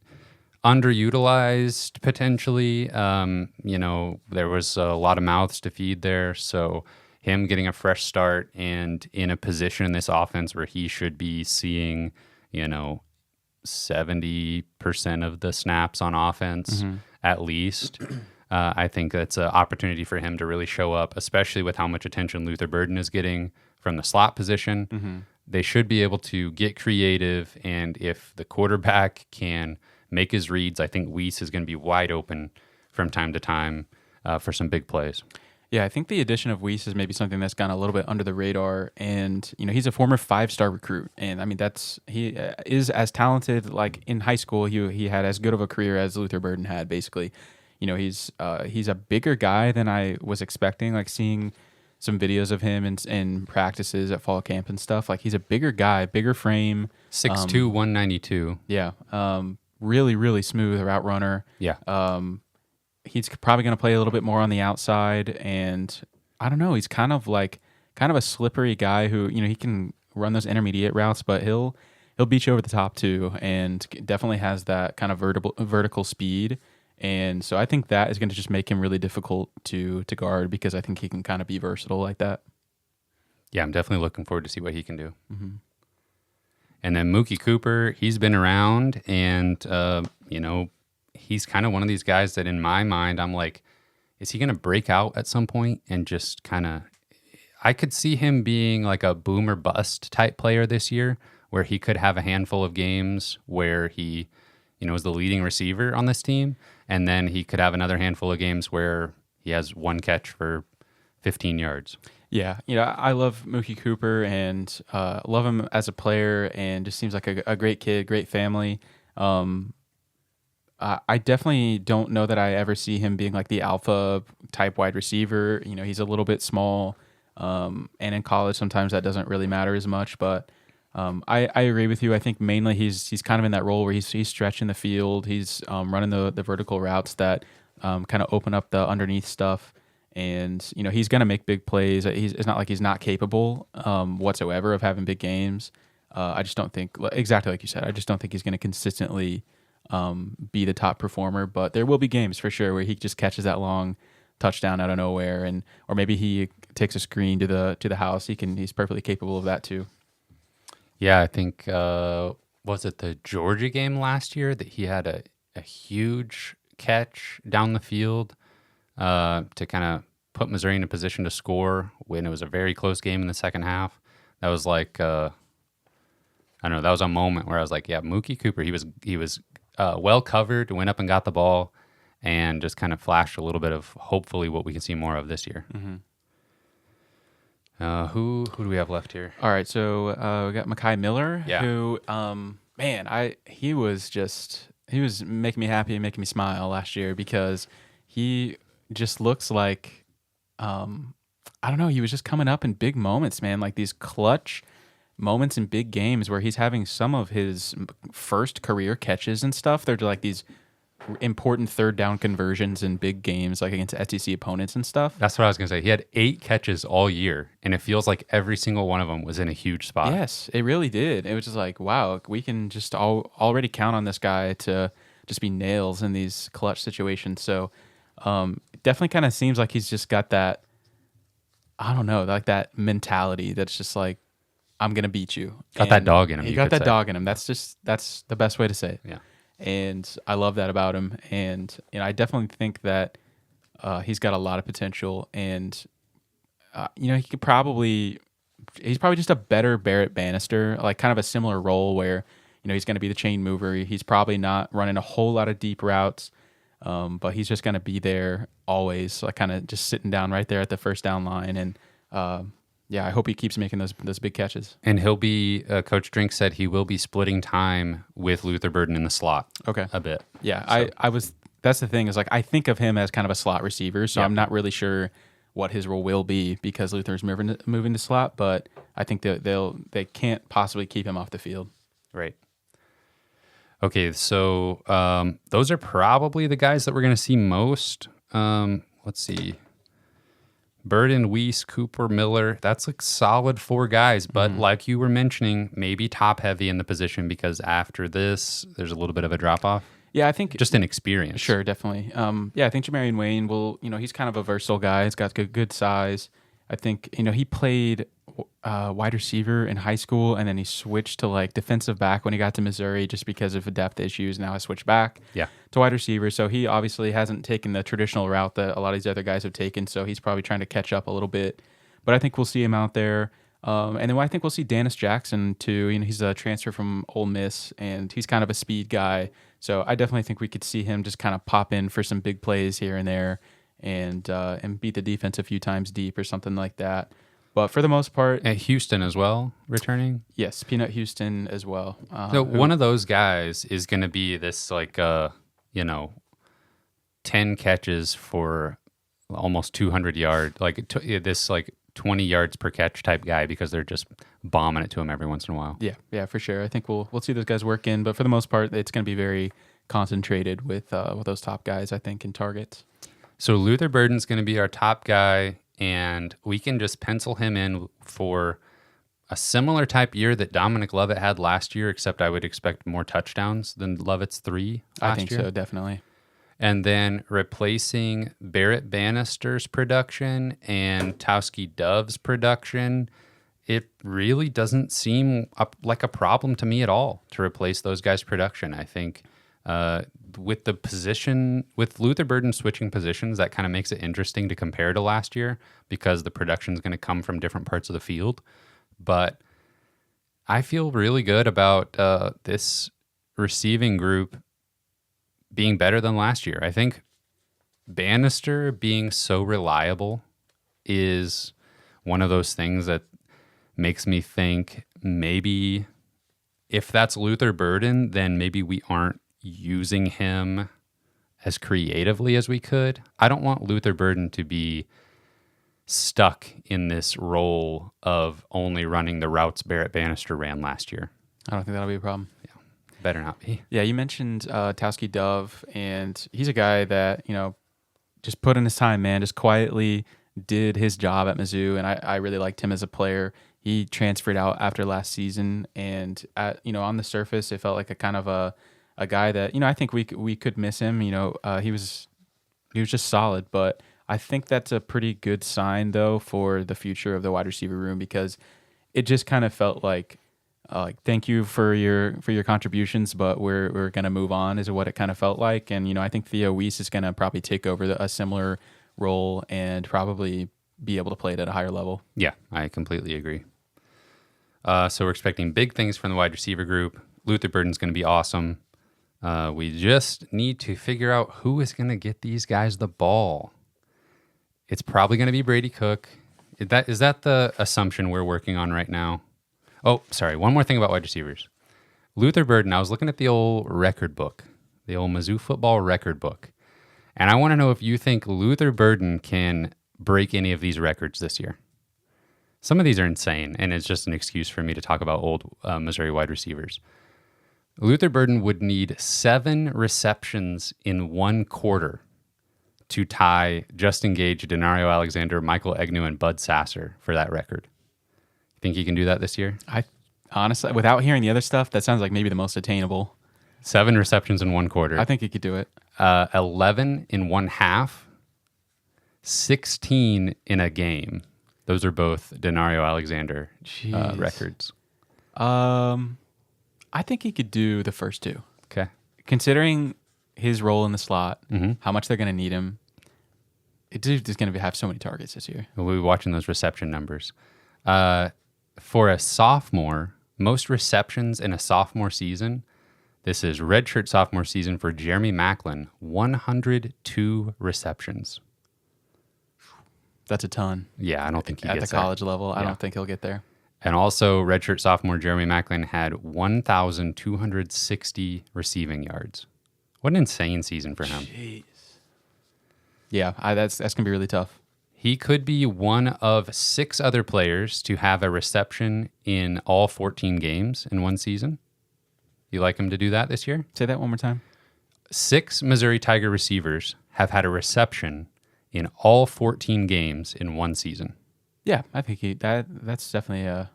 underutilized potentially. There was a lot of mouths to feed there. So him getting a fresh start and in a position in this offense where he should be seeing, 70% of the snaps on offense at least. I think that's an opportunity for him to really show up, especially with how much attention Luther Burden is getting from the slot position. They should be able to get creative, and if the quarterback can make his reads, I think Weiss is going to be wide open from time to time for some big plays. Yeah, I think the addition of Weiss is maybe something that's gone a little bit under the radar. And, he's a former 5-star recruit. And, he is as talented. Like, in high school, he had as good of a career as Luther Burden had, basically. He's a bigger guy than I was expecting, like seeing some videos of him in practices at fall camp and stuff. Like, he's a bigger guy, bigger frame. 6'2", 192. Yeah. Really, really smooth route runner. Yeah. He's probably going to play a little bit more on the outside, and I don't know. He's kind of a slippery guy who, he can run those intermediate routes, but he'll beat you over the top too, and definitely has that kind of vertical speed. And so I think that is going to just make him really difficult to guard, because I think he can kind of be versatile like that. Yeah, I'm definitely looking forward to see what he can do. And then Mookie Cooper, he's been around, and he's kind of one of these guys that in my mind, I'm like, is he going to break out at some point and just kind of, I could see him being like a boom or bust type player this year, where he could have a handful of games where he, is the leading receiver on this team. And then he could have another handful of games where he has one catch for 15 yards. Yeah, I love Mookie Cooper and love him as a player, and just seems like a great kid, great family. I definitely don't know that I ever see him being like the alpha type wide receiver. He's a little bit small, and in college sometimes that doesn't really matter as much. But I agree with you. I think mainly he's kind of in that role where he's stretching the field. He's running the vertical routes that kind of open up the underneath stuff. And, he's going to make big plays. It's not like he's not capable whatsoever of having big games. I just don't think, exactly like you said, I just don't think he's going to consistently be the top performer. But there will be games for sure where he just catches that long touchdown out of nowhere, or maybe he takes a screen to the house. He's perfectly capable of that too. Yeah, I think, was it the Georgia game last year that he had a huge catch down the field to kind of put Missouri in a position to score when it was a very close game in the second half. That was like, I don't know, that was a moment where I was like, yeah, Mookie Cooper, he was well covered, went up and got the ball, and just kind of flashed a little bit of hopefully what we can see more of this year. Who do we have left here? All right, so we got Mekhi Miller, Yeah. who, he was making me happy and making me smile last year, because he just looks like, I don't know, he was just coming up in big moments, man, like these clutch moments in big games where he's having some of his first career catches and stuff. They're like these important third down conversions in big games, like against SEC opponents and stuff. That's what I was going to say. He had 8 catches all year, and it feels like every single one of them was in a huge spot. Yes, it really did. It was just like, wow, we can just already count on this guy to just be nails in these clutch situations. So it definitely kind of seems like he's just got that, I don't know, like that mentality that's just like, I'm going to beat you. Got that dog in him. He got that dog in him. That's the best way to say it. Yeah. And I love that about him. And I definitely think that he's got a lot of potential. And, he could probably he's probably just a better Barrett Bannister, like kind of a similar role where, he's going to be the chain mover. He's probably not running a whole lot of deep routes, but he's just going to be there always, like kind of just sitting down right there at the first down line. And I hope he keeps making those big catches. And he'll be, Coach Drink said he will be splitting time with Luther Burden in the slot. Okay. A bit. Yeah, so. That's the thing is like I think of him as kind of a slot receiver, so I'm not really sure what his role will be because Luther's moving to slot, but I think that they can't possibly keep him off the field. Right. Okay, so those are probably the guys that we're going to see most. Let's see. Burden, Weiss, Cooper, Miller. That's like solid 4 guys, but like you were mentioning, maybe top heavy in the position because after this, there's a little bit of a drop off. Yeah, I think just in experience. Sure, definitely. I think Jamarian Wayne will. He's kind of a versatile guy. He's got good size. I think he played wide receiver in high school, and then he switched to like defensive back when he got to Missouri, just because of depth issues. Now I switched back to wide receiver. So he obviously hasn't taken the traditional route that a lot of these other guys have taken. So he's probably trying to catch up a little bit. But I think we'll see him out there. And then I think we'll see Dennis Jackson too. He's a transfer from Ole Miss, and he's kind of a speed guy. So I definitely think we could see him just kind of pop in for some big plays here and there, and beat the defense a few times deep or something like that. But for the most part, and Houston as well returning. Yes, Peanut Houston as well. So one of those guys is going to be this 10 catches for almost 200 yards, this 20 yards per catch type guy because they're just bombing it to him every once in a while. Yeah, for sure. I think we'll see those guys work in, but for the most part, it's going to be very concentrated with those top guys, I think, in targets. So Luther Burden's going to be our top guy, and we can just pencil him in for a similar type year that Dominic Lovett had last year, except I would expect more touchdowns than Lovett's 3 last year. I think so, definitely. And then replacing Barrett Bannister's production and Towski Dove's production, it really doesn't seem like a problem to me at all to replace those guys' production. I think with Luther Burden switching positions, that kind of makes it interesting to compare to last year because the production is going to come from different parts of the field. But I feel really good about this receiving group being better than last year. I think Bannister being so reliable is one of those things that makes me think maybe if that's Luther Burden, then maybe we aren't using him as creatively as we could. I don't want Luther Burden to be stuck in this role of only running the routes Barrett Bannister ran last year. I don't think that'll be a problem. Better not be. Yeah, you mentioned Towski Dove, and he's a guy that, just put in his time, man, just quietly did his job at Mizzou, and I really liked him as a player. He transferred out after last season, and on the surface, it felt like a kind of a guy that, I think we could miss him. He was just solid, but I think that's a pretty good sign, though, for the future of the wide receiver room, because it just kind of felt like, thank you for your contributions, but we're gonna move on is what it kind of felt like. And I think Theo Weiss is gonna probably take over a similar role and probably be able to play it at a higher level. Yeah, I completely agree. So we're expecting big things from the wide receiver group. Luther Burden's gonna be awesome. We just need to figure out who is gonna get these guys the ball. It's probably gonna be Brady Cook. Is that the assumption we're working on right now? Oh, sorry. One more thing about wide receivers. Luther Burden, I was looking at the old record book, the old Mizzou football record book. And I want to know if you think Luther Burden can break any of these records this year. Some of these are insane, and it's just an excuse for me to talk about old Missouri wide receivers. Luther Burden would need 7 receptions in 1 quarter to tie Justin Gage, Denario Alexander, Michael Egnew, and Bud Sasser for that record. Think he can do that this year? I honestly, without hearing the other stuff, that sounds like maybe the most attainable. 7 receptions in 1 quarter. I think he could do it. 11 in 1 half. 16 in a game. Those are both Denario Alexander records. I think he could do the first 2. Okay. Considering his role in the slot, how much they're going to need him, dude is going to have so many targets this year. We'll be watching those reception numbers. For a sophomore, most receptions in a sophomore season, this is redshirt sophomore season for Jeremy Maclin, 102 receptions. That's a ton. Yeah, I don't think he at gets the college level. I Yeah. don't think he'll get there. And also, redshirt sophomore Jeremy Maclin had 1,260 receiving yards. What an insane season for him. Jeez. Yeah, that's gonna be really tough. He could be one of 6 other players to have a reception in all 14 games in one season. You like him to do that this year? Say that one more time. 6 Missouri Tiger receivers have had a reception in all 14 games in one season. Yeah, I think that's definitely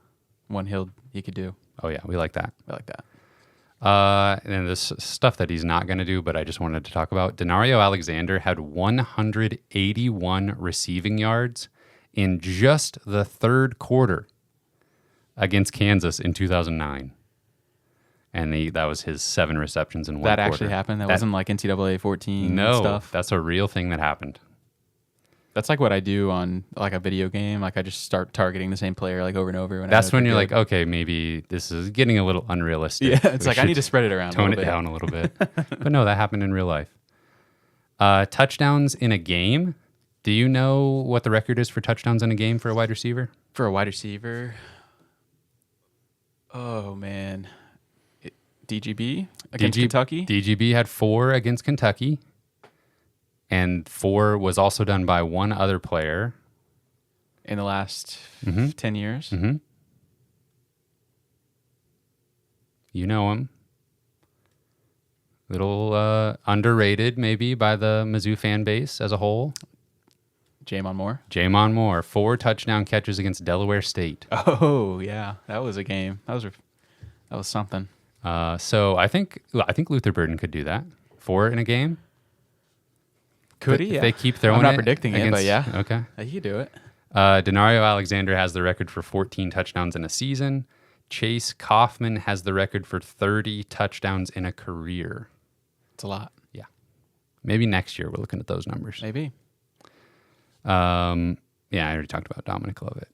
one he could do. Oh, yeah, we like that. I like that. And this stuff that he's not going to do, but I just wanted to talk about. Denario Alexander had 181 receiving yards in just the third quarter against Kansas in 2009. And that was his 7 receptions in one quarter. That actually happened? That wasn't like NCAA 14 no, stuff? that's a real thing that happened. That's like what I do on like a video game. Like I just start targeting the same player like over and over. That's when you're like, okay, maybe this is getting a little unrealistic. Yeah, it's like I need to spread it around. Tone it down a little bit. But no, that happened in real life. Touchdowns in a game. Do you know what the record is for touchdowns in a game for a wide receiver? For a wide receiver? Oh, man. DGB against Kentucky? DGB had 4 against Kentucky. And 4 was also done by one other player. In the last 10 years? Mm-hmm. You know him. Little underrated maybe by the Mizzou fan base as a whole. Jamon Moore? Jamon Moore, 4 touchdown catches against Delaware State. Oh, yeah. That was a game. That was something. So I think Luther Burden could do that. 4 in a game. Could he? If Yeah. they keep throwing I'm not it predicting it, but yeah. Okay. He could do it. Denario Alexander has the record for 14 touchdowns in a season. Chase Kaufman has the record for 30 touchdowns in a career. It's a lot. Yeah. Maybe next year we're looking at those numbers. Maybe. Yeah, I already talked about Dominic Lovett.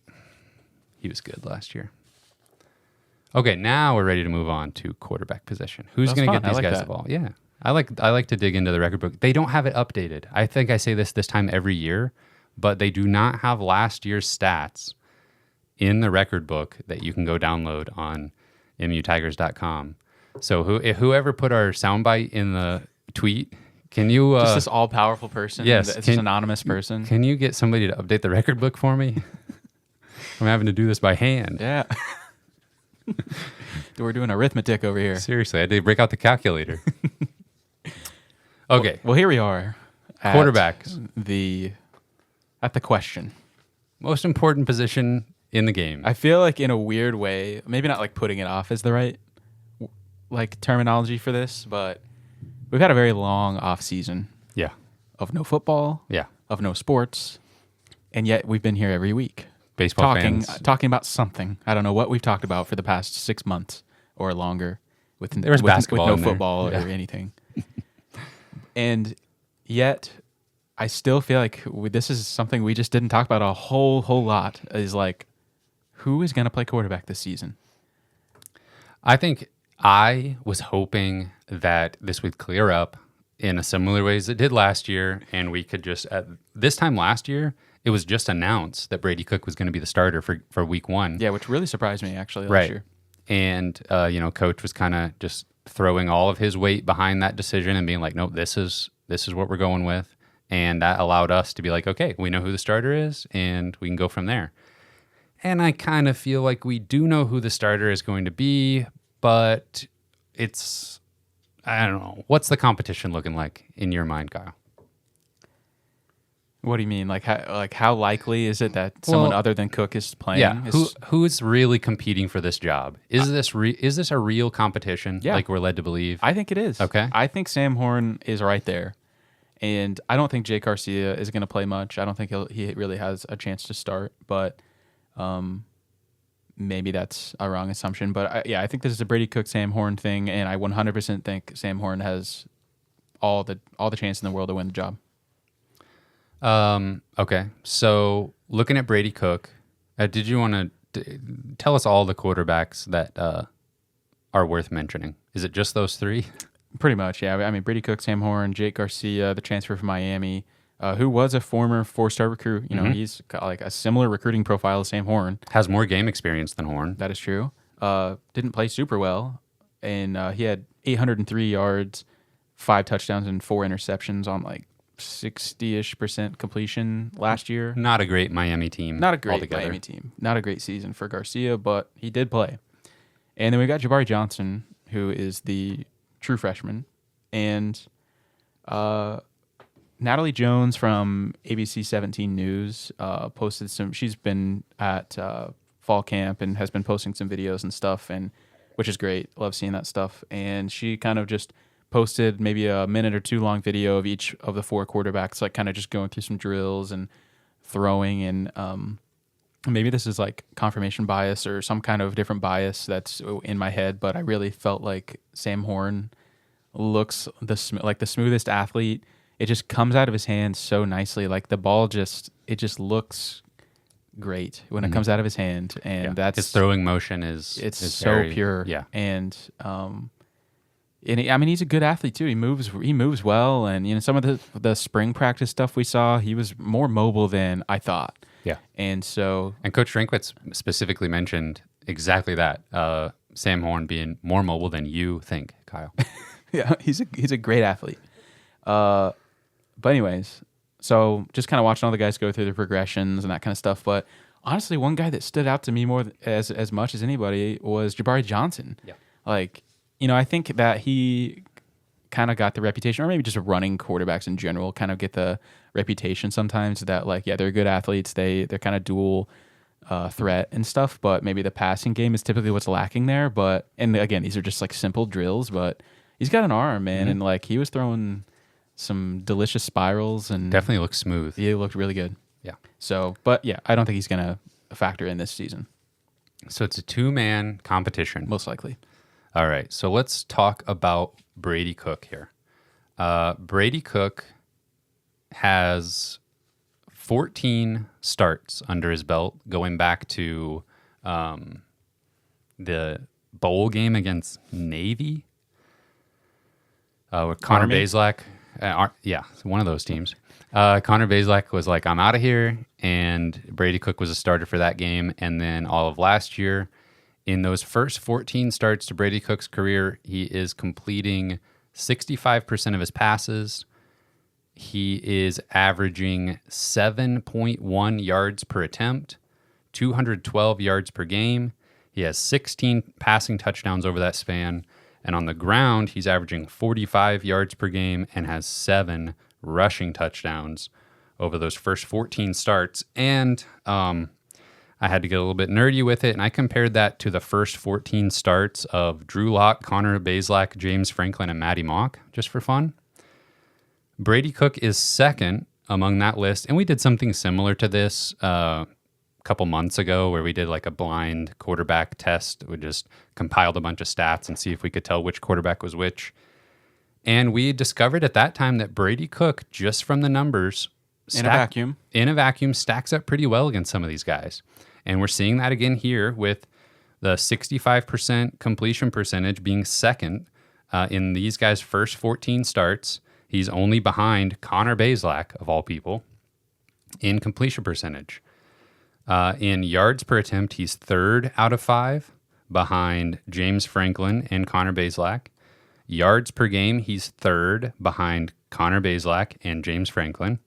He was good last year. Okay, now we're ready to move on to quarterback position. Who's going to get these guys the ball? Yeah. I like to dig into the record book. They don't have it updated. I think I say this time every year, but they do not have last year's stats in the record book that you can go download on mutigers.com. So whoever put our soundbite in the tweet, can you... just this all-powerful person? Yes. This anonymous person? Can you get somebody to update the record book for me? I'm having to do this by hand. Yeah. We're doing arithmetic over here. Seriously, I had to break out the calculator. Okay. Well, here we are. Quarterbacks. At the question. Most important position in the game. I feel like in a weird way, maybe not like putting it off is the right like terminology for this, but we've had a very long off season. Yeah. Of no football. Yeah. Of no sports. And yet we've been here every week. Baseball talking fans. about something. I don't know what we've talked about for the past 6 months or longer with basketball with in no there. football or anything. And yet I still feel like this is something we just didn't talk about a whole lot is like who is going to play quarterback this season? I think I was hoping that this would clear up in a similar way as it did last year, and we could just at this time last year it was just announced that Brady Cook was going to be the starter for week 1. Yeah, which really surprised me actually last year. And coach was kind of just throwing all of his weight behind that decision and being like, nope, this is what we're going with. And that allowed us to be like, okay, we know who the starter is and we can go from there. And I kind of feel like we do know who the starter is going to be, but it's, I don't know. What's the competition looking like in your mind, Kyle? What do you mean? Like how likely is it that someone other than Cook is playing? Yeah, who's really competing for this job? Is this a real competition? Yeah. Like we're led to believe. I think it is. Okay. I think Sam Horn is right there, and I don't think Jake Garcia is going to play much. I don't think he really has a chance to start, but maybe that's a wrong assumption. But I think this is a Brady Cook Sam Horn thing, and I 100% think Sam Horn has all the chance in the world to win the job. Okay, so looking at Brady Cook, did you want to tell us all the quarterbacks that are worth mentioning. Is it just those three? Pretty much, yeah. I mean, Brady Cook, Sam Horn, Jake Garcia, the transfer from Miami, who was a former 4-star recruit. You know, he's got like a similar recruiting profile as Sam Horn. Has more game experience than Horn. That is true. Didn't play super well, and he had 803 yards, 5 touchdowns, and 4 interceptions on like 60-ish% completion last year. Not a great Miami team. Not a great altogether. Miami team. Not a great season for Garcia, but he did play. And then we got Jabari Johnson, who is the true freshman, and Natalie Jones from ABC 17 News posted some. She's been at fall camp and has been posting some videos and stuff, and which is great. Love seeing that stuff. And she kind of just posted maybe a minute or 2 long video of each of the 4 quarterbacks, like kind of just going through some drills and throwing. And maybe this is like confirmation bias or some kind of different bias that's in my head, but I really felt like Sam Horn looks like the smoothest athlete. It just comes out of his hands so nicely. Like the ball just looks great when it comes out of his hand, and that's his throwing motion is so very pure. Yeah, and I mean, he's a good athlete too. He moves well, and you know, some of the spring practice stuff we saw, he was more mobile than I thought. Yeah, and Coach Drinkwitz specifically mentioned exactly that. Sam Horn being more mobile than you think, Kyle. Yeah, he's a great athlete. But anyways, so just kind of watching all the guys go through the progressions and that kind of stuff. But honestly, one guy that stood out to me more as much as anybody was Jabari Johnson. Yeah. Like, you know, I think that he kind of got the reputation, or maybe just running quarterbacks in general kind of get the reputation sometimes that, like, yeah, they're good athletes. They're kind of dual threat and stuff, but maybe the passing game is typically what's lacking there. But, and again, these are just like simple drills, but he's got an arm, man. And like he was throwing some delicious spirals and definitely looks smooth. He looked really good. Yeah. So, but yeah, I don't think he's going to factor in this season. So it's a 2-man competition. Most likely. All right. So let's talk about Brady Cook here. Brady Cook has 14 starts under his belt going back to the bowl game against Navy. With Connor Bazelak. One of those teams. Connor Bazelak was like, I'm out of here. And Brady Cook was a starter for that game. And then all of last year, in those first 14 starts to Brady Cook's career, he is completing 65% of his passes. He is averaging 7.1 yards per attempt, 212 yards per game. He has 16 passing touchdowns over that span. And on the ground, he's averaging 45 yards per game and has 7 rushing touchdowns over those first 14 starts. And I had to get a little bit nerdy with it, and I compared that to the first 14 starts of Drew Lock, Connor Bazelak, James Franklin, and Matty Mock, just for fun. Brady Cook is second among that list, and we did something similar to this couple months ago where we did like a blind quarterback test. We just compiled a bunch of stats and see if we could tell which quarterback was which. And we discovered at that time that Brady Cook, just from the numbers, in a vacuum, stacks up pretty well against some of these guys. And we're seeing that again here with the 65% completion percentage being second in these guys' first 14 starts. He's only behind Connor Bazelak, of all people, in completion percentage. In yards per attempt, he's 3rd out of 5 behind James Franklin and Connor Bazelak. Yards per game, he's 3rd behind Connor Bazelak and James Franklin.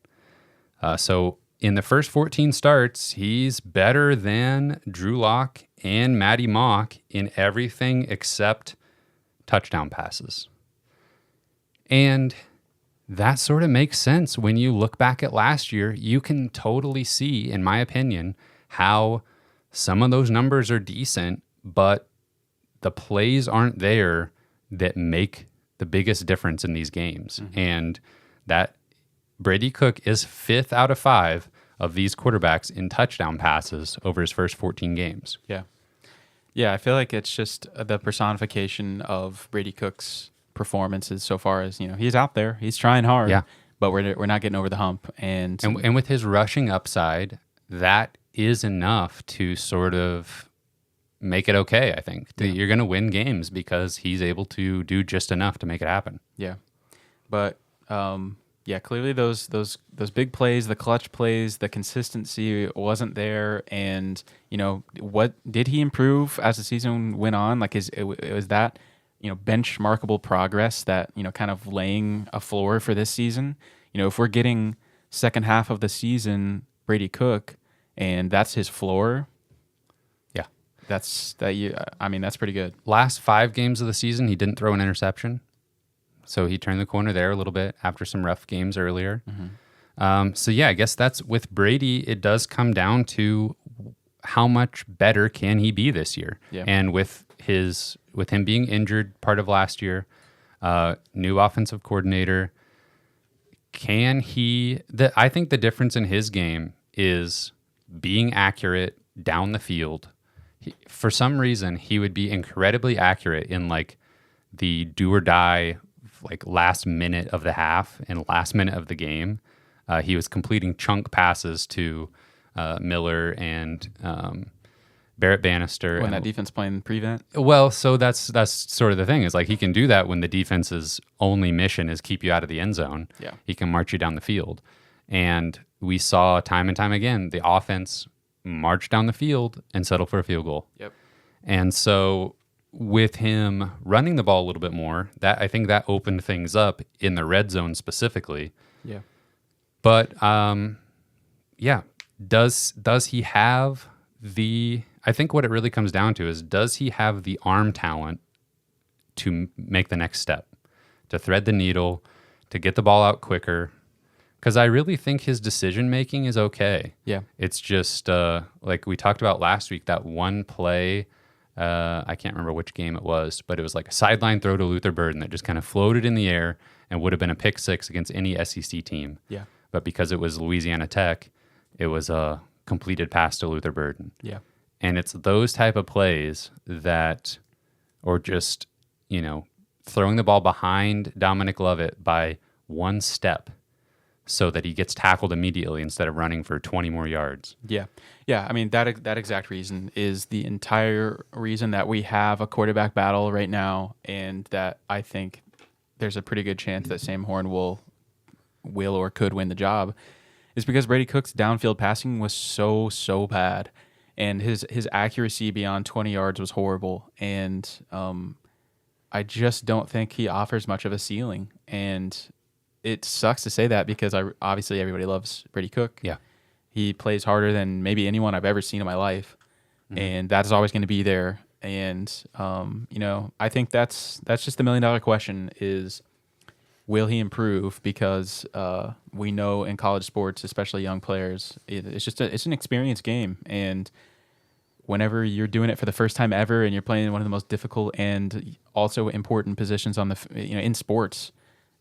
So in the first 14 starts, he's better than Drew Lock and Matty Mock in everything except touchdown passes. And that sort of makes sense when you look back at last year. You can totally see, in my opinion, how some of those numbers are decent, but the plays aren't there that make the biggest difference in these games. And that Brady Cook is 5th out of 5 of these quarterbacks in touchdown passes over his first 14 games. Yeah. Yeah, I feel like it's just the personification of Brady Cook's performances so far as, you know, he's out there, he's trying hard, but we're not getting over the hump. And with his rushing upside, that is enough to sort of make it okay, I think. You're going to win games because he's able to do just enough to make it happen. Yeah. But clearly those big plays, the clutch plays, the consistency wasn't there. And what did he improve as the season went on? Like, was that benchmarkable progress that kind of laying a floor for this season? If we're getting second half of the season Brady Cook, and that's his floor. Yeah, that's pretty good. Last 5 games of the season, he didn't throw an interception. So he turned the corner there a little bit after some rough games earlier. Mm-hmm. I guess that's with Brady. It does come down to how much better can he be this year? Yeah. And with him being injured part of last year, new offensive coordinator, I think the difference in his game is being accurate down the field. For some reason, he would be incredibly accurate in like the do or die, like last minute of the half and last minute of the game. He was completing chunk passes to Miller and Barrett Bannister. When that defense playing prevent? Well, so that's sort of the thing, is like he can do that when the defense's only mission is keep you out of the end zone. Yeah. He can march you down the field. And we saw time and time again, the offense march down the field and settle for a field goal. Yep. And so with him running the ball a little bit more, I think that opened things up in the red zone specifically. Yeah. But does he have I think what it really comes down to is, does he have the arm talent to make the next step, to thread the needle, to get the ball out quicker? Because I really think his decision making is okay. Yeah. It's just like we talked about last week, that one play. I can't remember which game it was, but it was like a sideline throw to Luther Burden that just kind of floated in the air and would have been a pick six against any SEC team. Yeah. But because it was Louisiana Tech, it was a completed pass to Luther Burden. Yeah. And it's those type of plays or just, throwing the ball behind Dominic Lovett by one step so that he gets tackled immediately instead of running for 20 more yards. Yeah. Yeah. I mean, that exact reason is the entire reason that we have a quarterback battle right now, and that I think there's a pretty good chance that Sam Horn will or could win the job, is because Brady Cook's downfield passing was so bad, and his accuracy beyond 20 yards was horrible, and I just don't think he offers much of a ceiling. And it sucks to say that, because obviously everybody loves Brady Cook. Yeah. He plays harder than maybe anyone I've ever seen in my life, and that's always going to be there. And I think that's just the $1 million question is, will he improve? Because we know in college sports, especially young players, it's an experience game, and whenever you're doing it for the first time ever and you're playing one of the most difficult and also important positions on in sports,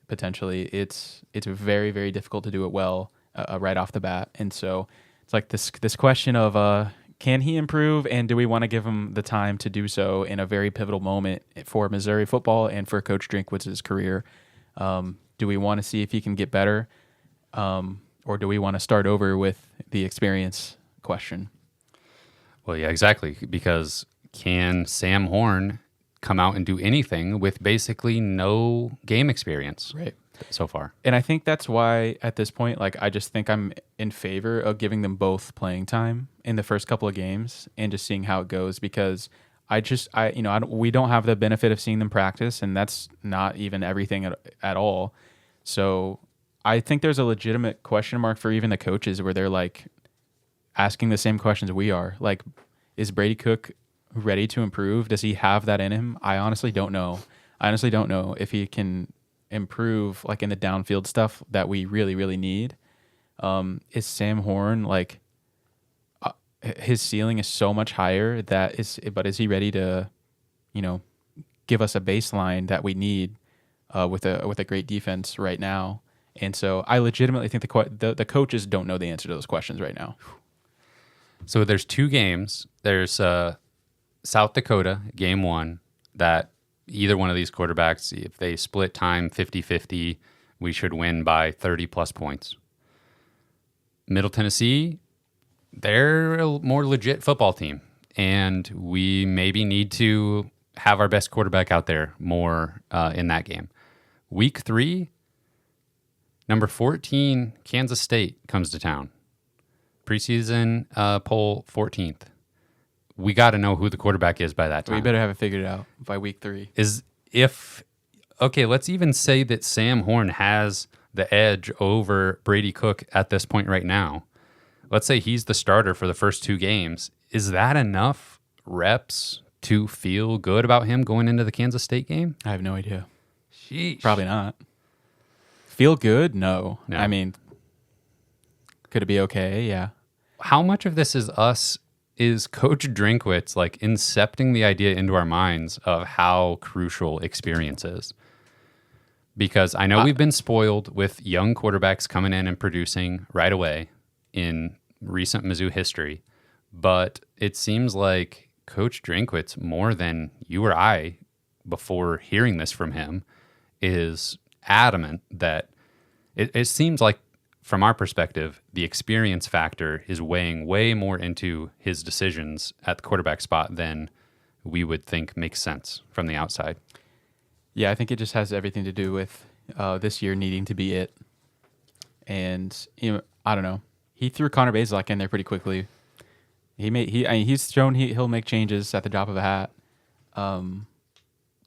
potentially, it's very, very difficult to do it well right off the bat. And so it's like this question of can he improve, and do we want to give him the time to do so in a very pivotal moment for Missouri football and for Coach Drinkwitz's career? Do we want to see if he can get better, or do we want to start over with the experience question? Well, yeah, exactly. Because can Sam Horn come out and do anything with basically no game experience so far? And I think that's why at this point, like, I just think I'm in favor of giving them both playing time in the first couple of games and just seeing how it goes, because we don't have the benefit of seeing them practice, and that's not even everything at all. So I think there's a legitimate question mark for even the coaches, where they're like asking the same questions we are. Like, is Brady Cook ready to improve? Does he have that in him? I honestly don't know. I honestly don't know if he can improve, like, in the downfield stuff that we really, really need. Is Sam Horn, like, his ceiling is so much higher but is he ready to, give us a baseline that we need with a great defense right now? And so I legitimately think the coaches don't know the answer to those questions right now. So there's 2 games. There's South Dakota, game 1, that either one of these quarterbacks, if they split time 50-50, we should win by 30-plus points. Middle Tennessee, they're a more legit football team, and we maybe need to have our best quarterback out there more in that game. Week 3, number 14, Kansas State comes to town. Preseason poll 14th. We got to know who the quarterback is by that time. We better have it figured out by week 3. Okay, let's even say that Sam Horn has the edge over Brady Cook at this point right now. Let's say he's the starter for the first 2 games. Is that enough reps to feel good about him going into the Kansas State game? I have no idea. Sheesh. Probably not. Feel good? No. I mean, could it be okay? Yeah. How much of this is Coach Drinkwitz like incepting the idea into our minds of how crucial experience is? Because I know we've been spoiled with young quarterbacks coming in and producing right away in recent Mizzou history, but it seems like Coach Drinkwitz, more than you or I before hearing this from him, is adamant that it seems like, from our perspective, the experience factor is weighing way more into his decisions at the quarterback spot than we would think makes sense from the outside. Yeah, I think it just has everything to do with this year needing to be it. And I don't know. He threw Connor Bazelak in there pretty quickly. He's shown he'll make changes at the drop of a hat.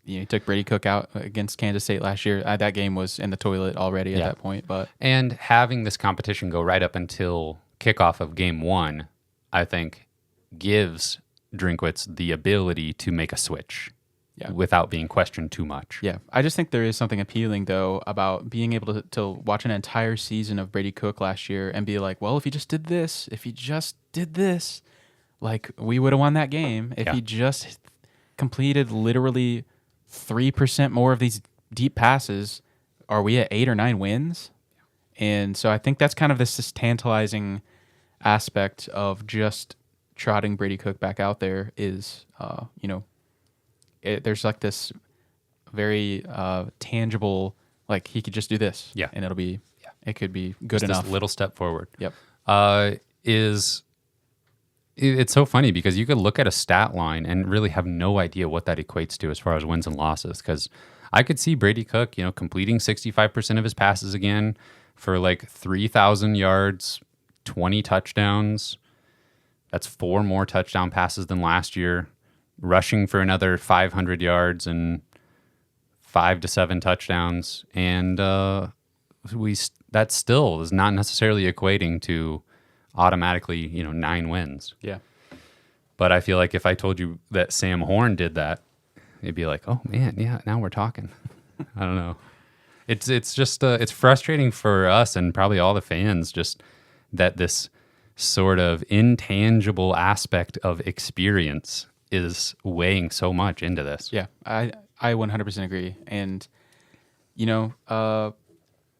He took Brady Cook out against Kansas State last year. That game was in the toilet already at that point. And having this competition go right up until kickoff of game 1, I think, gives Drinkwitz the ability to make a switch without being questioned too much. Yeah, I just think there is something appealing, though, about being able to watch an entire season of Brady Cook last year and be like, well, if he just did this, like, we would have won that game. If he just completed literally 3% more of these deep passes, are we at 8 or 9 wins? And so I think that's kind of this tantalizing aspect of just trotting Brady Cook back out there is, there's like this very tangible, like he could just do this, and it could be good just enough. This little step forward. Yep. It's so funny because you could look at a stat line and really have no idea what that equates to as far as wins and losses. Because I could see Brady Cook, completing 65% of his passes again for like 3,000 yards, 20 touchdowns. That's 4 more touchdown passes than last year. Rushing for another 500 yards and 5 to 7 touchdowns. And that still is not necessarily equating to automatically, 9 wins. Yeah. But I feel like if I told you that Sam Horn did that, it'd be like, oh man, yeah, now we're talking. I don't know. It's just it's frustrating for us and probably all the fans, just that this sort of intangible aspect of experience is weighing so much into this. Yeah, I 100% agree. And,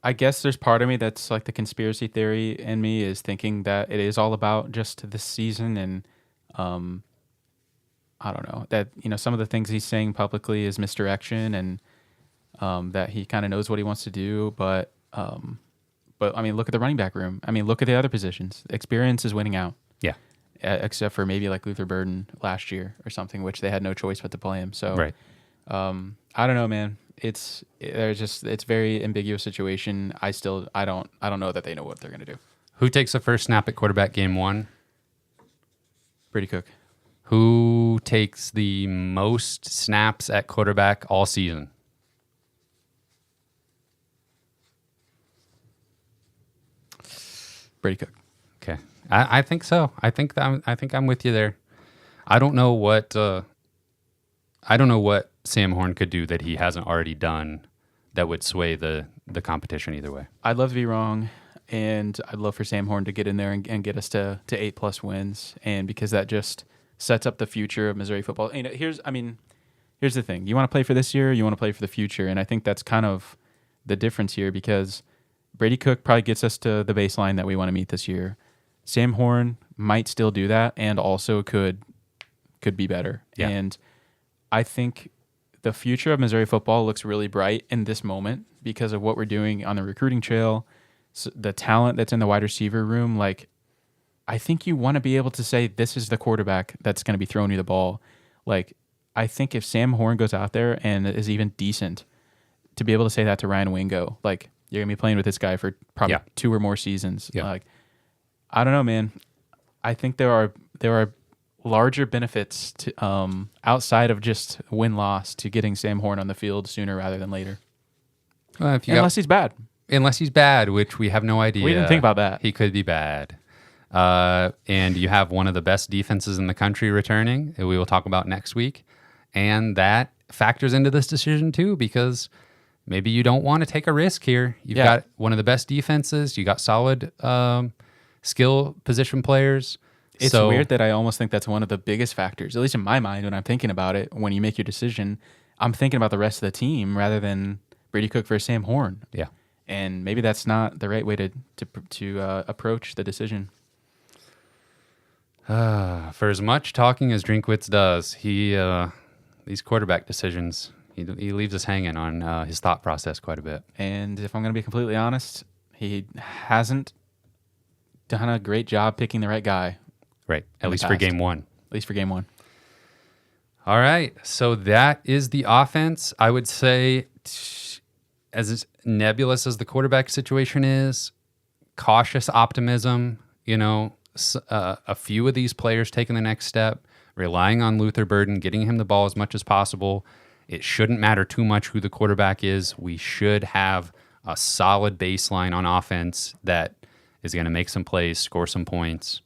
I guess there's part of me that's like the conspiracy theory in me is thinking that it is all about just this season. And I don't know, that, some of the things he's saying publicly is misdirection and that he kind of knows what he wants to do. But I mean, look at the running back room. I mean, look at the other positions. Experience is winning out. Yeah. Except for maybe like Luther Burden last year or something, which they had no choice but to play him. So right. I don't know, man. It's very ambiguous situation. I don't know that they know what they're gonna do. Who takes the first snap at quarterback game 1? Brady Cook. Who takes the most snaps at quarterback all season? Brady Cook. Okay, I think so. I think I'm with you there. I don't know what Sam Horn could do that he hasn't already done that would sway the competition either way. I'd love to be wrong, and I'd love for Sam Horn to get in there and get us to 8+ wins, and because that just sets up the future of Missouri football. Here's the thing: you want to play for this year, you want to play for the future, and I think that's kind of the difference here because Brady Cook probably gets us to the baseline that we want to meet this year. Sam Horn might still do that, and also could be better. Yeah. And I think the future of Missouri football looks really bright in this moment because of what we're doing on the recruiting trail, so the talent that's in the wide receiver room. Like, I think you want to be able to say this is the quarterback that's going to be throwing you the ball. Like, I think if Sam Horn goes out there and is even decent, to be able to say that to Ryan Wingo, like, you're going to be playing with this guy for probably 2 or more seasons. Yeah. Like, I don't know, man. I think there are larger benefits to outside of just win-loss to getting Sam Horn on the field sooner rather than later. Unless he's bad. Unless he's bad, which we have no idea. We didn't think about that. He could be bad. And you have one of the best defenses in the country returning, that we will talk about next week. And that factors into this decision too, because maybe you don't want to take a risk here. You've got one of the best defenses. You got solid skill position players. It's weird that I almost think that's one of the biggest factors, at least in my mind when I'm thinking about it. When you make your decision, I'm thinking about the rest of the team rather than Brady Cook versus Sam Horn. Yeah. And maybe that's not the right way to approach the decision. For as much talking as Drinkwitz does, these quarterback decisions, he leaves us hanging on his thought process quite a bit. And if I'm going to be completely honest, he hasn't done a great job picking the right guy. Right, at least for game one. At least for game one. All right, so that is the offense. I would say, as nebulous as the quarterback situation is, cautious optimism, a few of these players taking the next step, relying on Luther Burden, getting him the ball as much as possible. It shouldn't matter too much who the quarterback is. We should have a solid baseline on offense that is going to make some plays, score some points,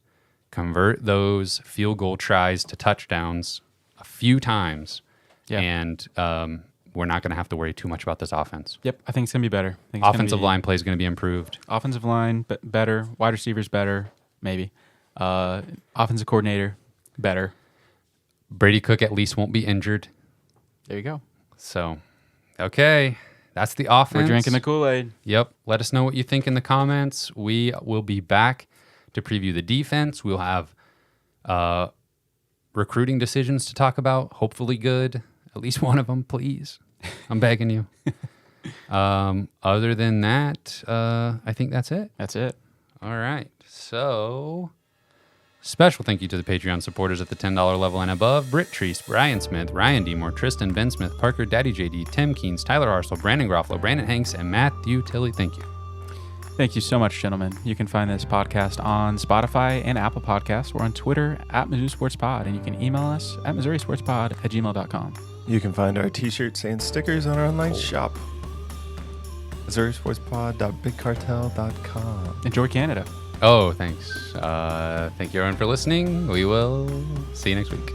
convert those field goal tries to touchdowns a few times, and we're not going to have to worry too much about this offense. Yep, I think it's going to be better. Offensive line play is going to be improved. Offensive line, better. Wide receivers, better, maybe. Offensive coordinator, better. Brady Cook at least won't be injured. There you go. So, okay, that's the offense. We're drinking the Kool-Aid. Yep. Let us know what you think in the comments. We will be back to preview the defense. We'll have recruiting decisions to talk about. Hopefully good. At least one of them, please. I'm begging you. Other than that, I think that's it. That's it. All right. So, special thank you to the Patreon supporters at the $10 level and above: Britt Treese, Brian Smith, Ryan Demore, Tristan, Ben Smith, Parker, Daddy JD, Tim Keens, Tyler Arsel, Brandon Groffalo, Brandon Hanks, and Matthew Tilley. Thank you. Thank you so much, gentlemen. You can find this podcast on Spotify and Apple Podcasts. We're on Twitter at Mizzou Sports Pod, and you can email us at MissouriSportsPod@gmail.com. You can find our t-shirts and stickers on our online shop, MissouriSportsPod.BigCartel.com. Enjoy Canada. Oh, thanks. Thank you everyone for listening. We will see you next week.